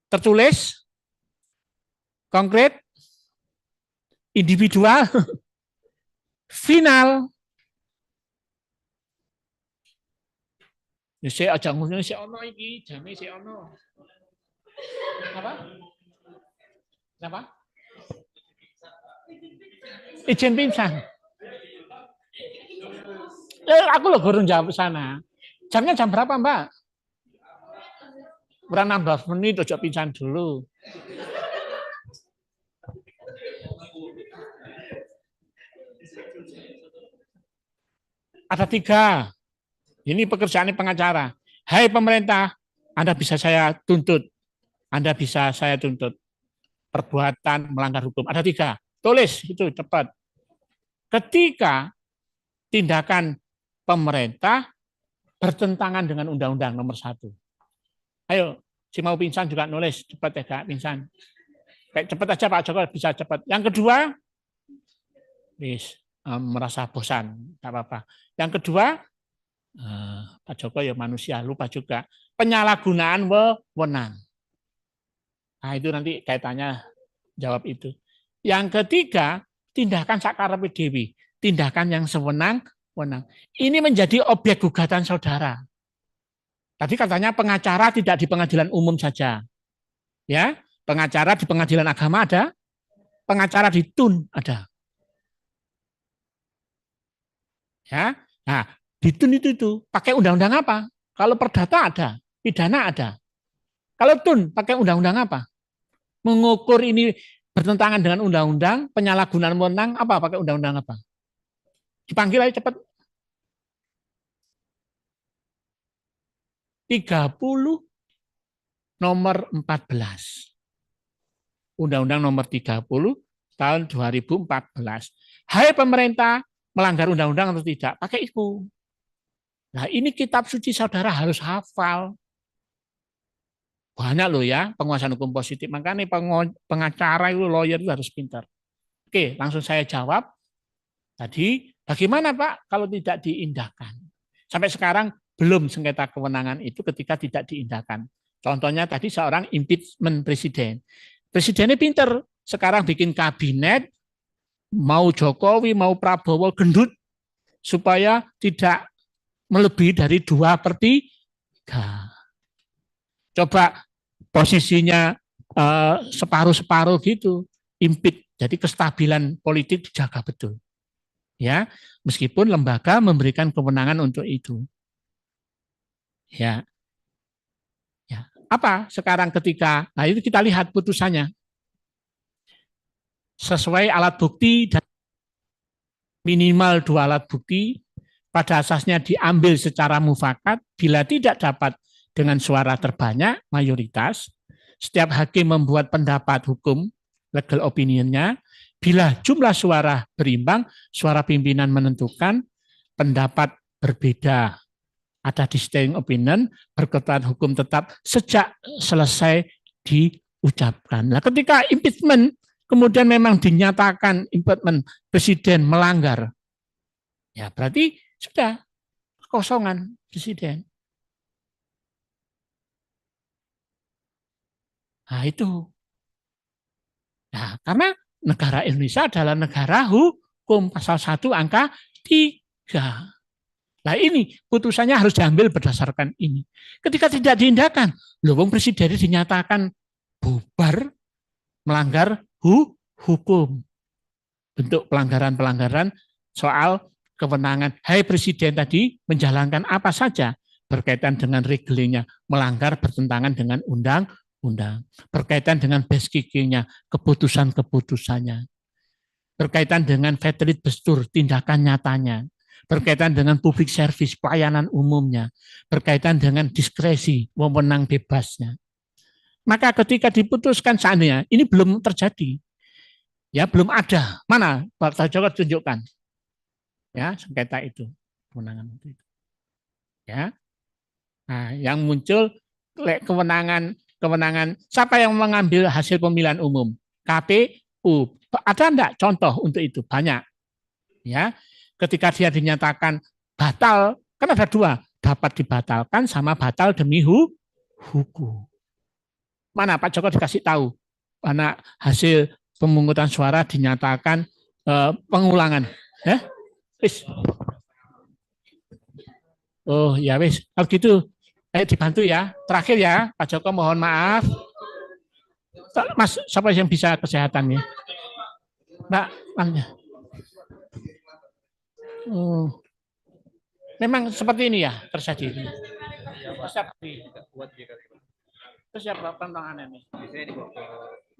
Speaker 2: Tertulis, konkret, individual, final. Saya aja ngomong si ono iki, jame si ono. Apa? Apa? Izin pingsan. Aku loh baru jawab sana. Jamnya jam berapa, Mbak? Kurang 16 menit, ojo pingsan dulu. Ada 3. Ini pekerjaan pengacara. Hai pemerintah, Anda bisa saya tuntut. Anda bisa saya tuntut. Perbuatan melanggar hukum. Ada 3. Tulis itu cepat. Ketika tindakan pemerintah bertentangan dengan Undang-Undang nomor 1. Ayo, si mau pingsan juga nulis. Cepat ya, Kak, pingsan. Kayak cepat aja Pak Joko, bisa cepat. Yang kedua, merasa bosan, tak apa-apa. Yang kedua, Pak Joko ya manusia, lupa juga. Penyalahgunaan wewenang. Nah itu nanti kaitannya jawab itu. Yang ketiga, tindakan sakarepe dhewe, tindakan yang sewenang-wenang. Ini menjadi objek gugatan saudara. Tadi katanya pengacara tidak di pengadilan umum saja. Ya, pengacara di pengadilan agama ada, pengacara di TUN ada. Ya. Nah, di TUN itu pakai undang-undang apa? Kalau perdata ada, pidana ada. Kalau TUN pakai undang-undang apa? Mengukur ini bertentangan dengan undang-undang, penyalahgunaan wewenang apa? Pakai undang-undang apa? Dipanggil aja cepat. 30 nomor 14. Undang-Undang nomor 30 tahun 2014. Hai pemerintah, melanggar undang-undang atau tidak? Pakai itu. Nah ini kitab suci saudara harus hafal. Banyak loh ya penguasaan hukum positif. Makanya pengacara itu, lawyer itu harus pintar. Oke, langsung saya jawab. Tadi, bagaimana Pak kalau tidak diindahkan? Sampai sekarang belum sengketa kewenangan itu ketika tidak diindahkan. Contohnya tadi seorang impeachment presiden. Presidennya pinter. Sekarang bikin kabinet, mau Jokowi, mau Prabowo, gendut. Supaya tidak melebihi dari 2/3. Coba posisinya separuh-separuh gitu, impit. Jadi kestabilan politik dijaga betul. Ya, meskipun lembaga memberikan kewenangan untuk itu. Ya, ya. Apa sekarang ketika, nah itu kita lihat putusannya sesuai alat bukti dan minimal dua alat bukti pada asasnya diambil secara mufakat bila tidak dapat dengan suara terbanyak mayoritas setiap hakim membuat pendapat hukum legal opinionnya bila jumlah suara berimbang suara pimpinan menentukan pendapat berbeda ada dissenting opinion berkekuatan hukum tetap sejak selesai diucapkan. Nah, ketika impeachment kemudian memang dinyatakan impeachment presiden melanggar, ya berarti sudah kekosongan presiden. Nah, itu. Nah, karena negara Indonesia adalah negara hukum pasal 1 angka 3. Nah ini putusannya harus diambil berdasarkan ini. Ketika tidak diindahkan, loh presiden dinyatakan bubar melanggar hukum. Bentuk pelanggaran-pelanggaran soal kewenangan. Hai presiden tadi menjalankan apa saja berkaitan dengan regelingnya, melanggar bertentangan dengan undang-undang, berkaitan dengan best kickingnya, keputusan-keputusannya, berkaitan dengan fatelit bestur, tindakan nyatanya, berkaitan dengan public service, pelayanan umumnya, berkaitan dengan diskresi, wewenang bebasnya. Maka ketika diputuskan seandainya, ini belum terjadi, ya belum ada. Mana Pak Joko tunjukkan, ya sengketa itu, kewenangan itu, ya. Nah, yang muncul kewenangan siapa yang mengambil hasil pemilihan umum? KPU. Ada enggak contoh untuk itu? Banyak. Ya, ketika dia dinyatakan batal, kan ada dua, dapat dibatalkan sama batal demi hukum. Mana Pak Joko dikasih tahu, mana hasil pemungutan suara dinyatakan pengulangan, ya? Wis. Oh ya wis, kalau gitu, ayo dibantu ya. Terakhir ya, Pak Joko mohon maaf. Mas, siapa yang bisa kesehatannya? Mbak, oh. Memang seperti ini ya terjadi. Terus siapa tantangannya nih?
Speaker 4: Biasanya dibawa ke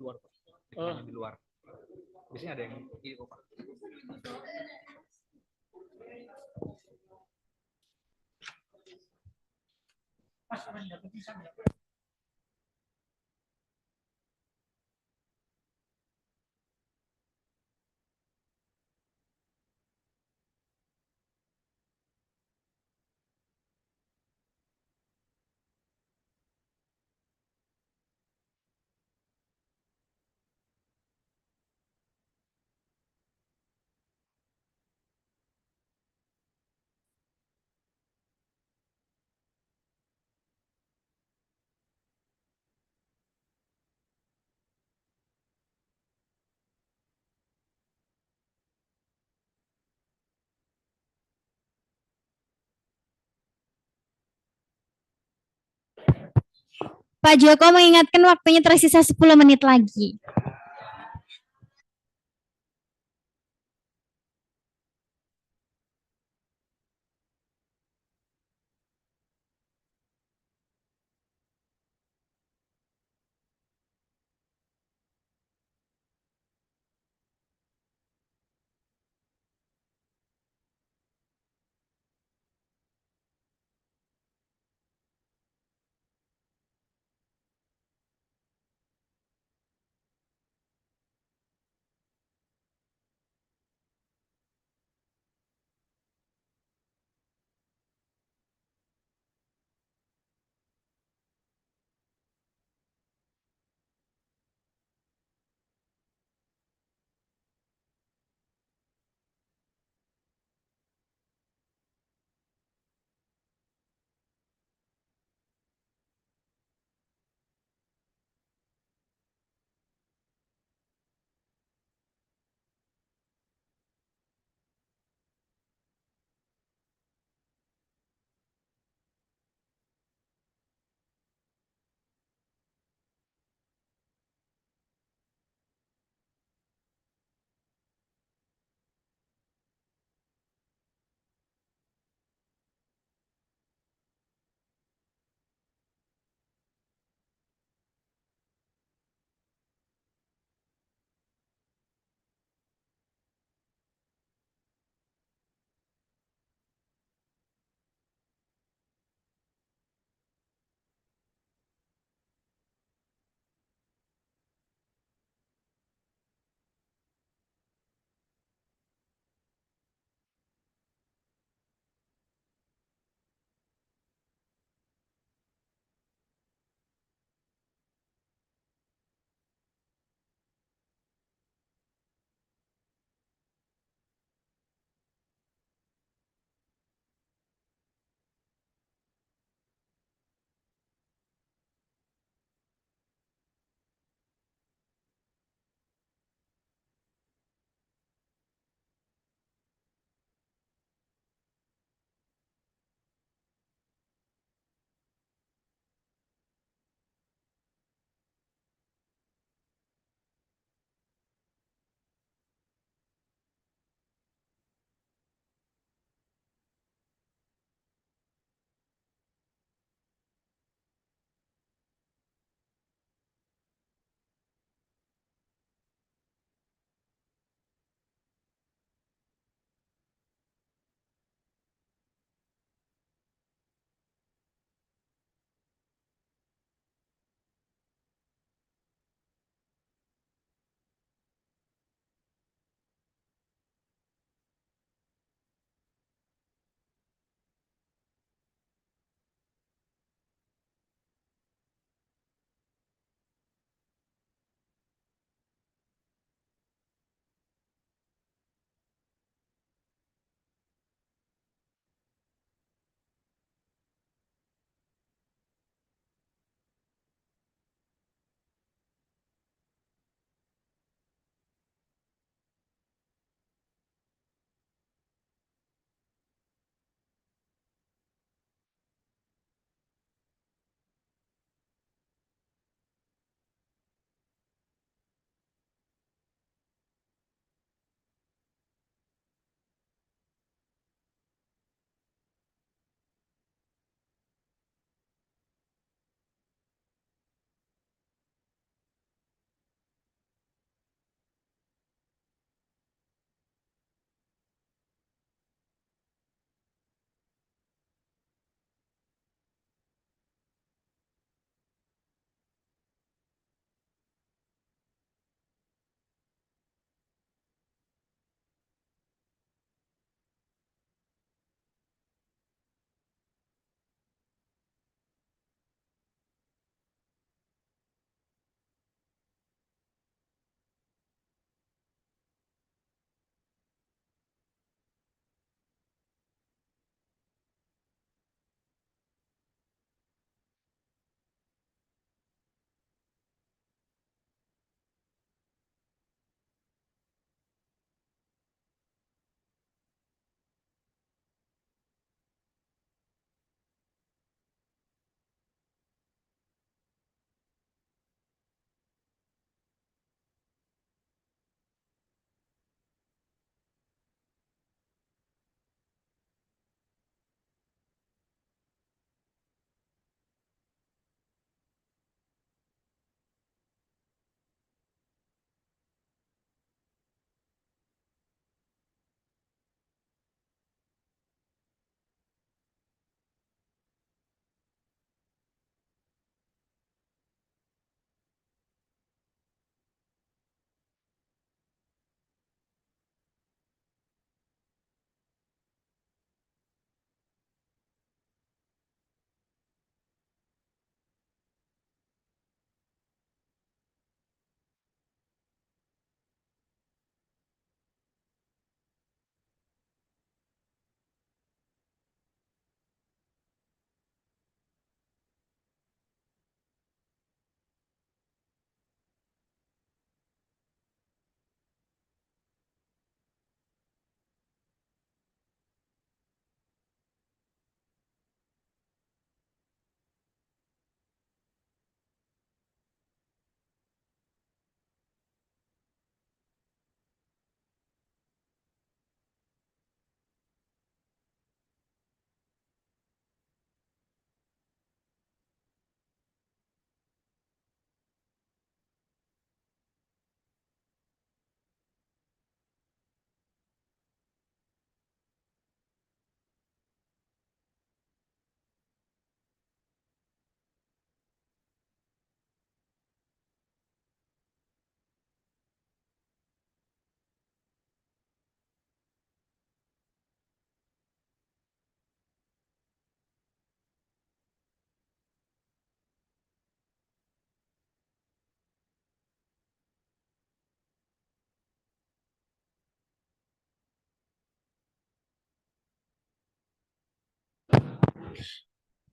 Speaker 4: luar, di luar. Biasanya ada yang ini kok Pak.
Speaker 1: Pak Joko mengingatkan waktunya tersisa 10 menit lagi.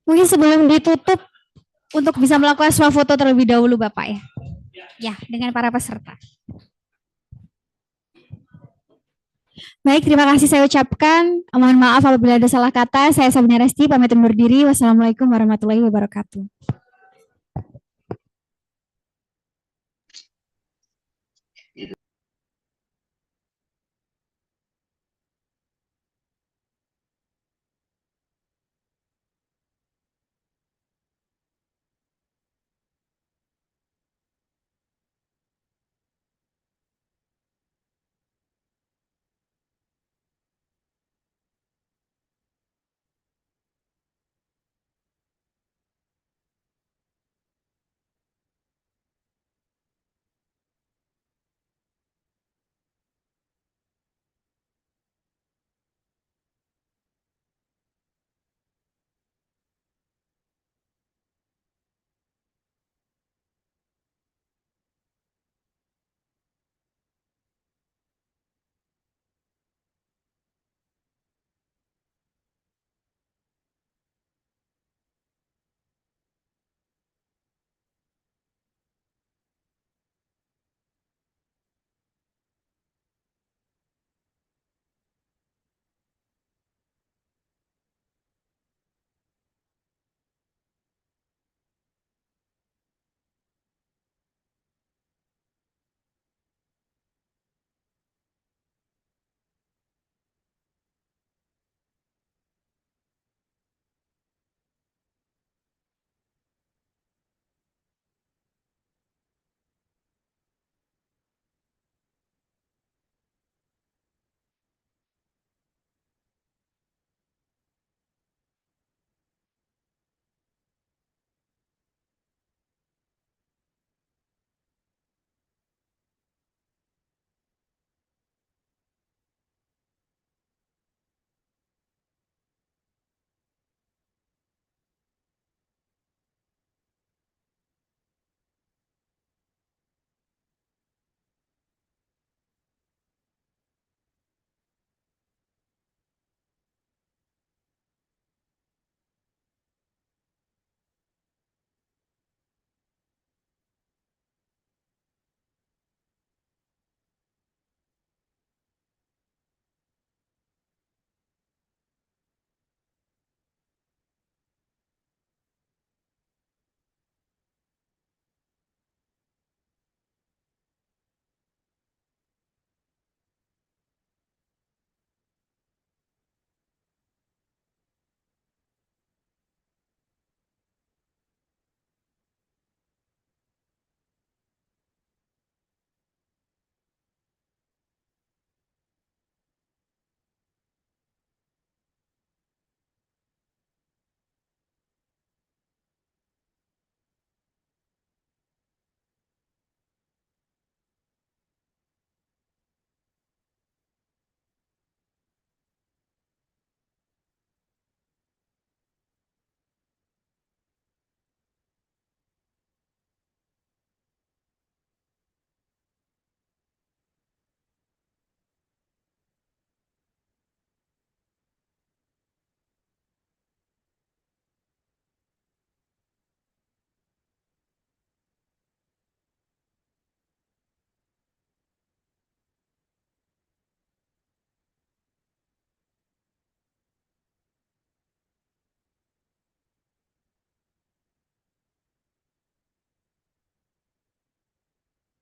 Speaker 1: Mungkin sebelum ditutup untuk bisa melakukan swafoto terlebih dahulu Bapak ya. Ya, dengan para peserta. Baik, terima kasih saya ucapkan. Mohon maaf apabila ada salah kata. Saya Sabrina Resti, pamit undur diri. Wassalamualaikum warahmatullahi wabarakatuh.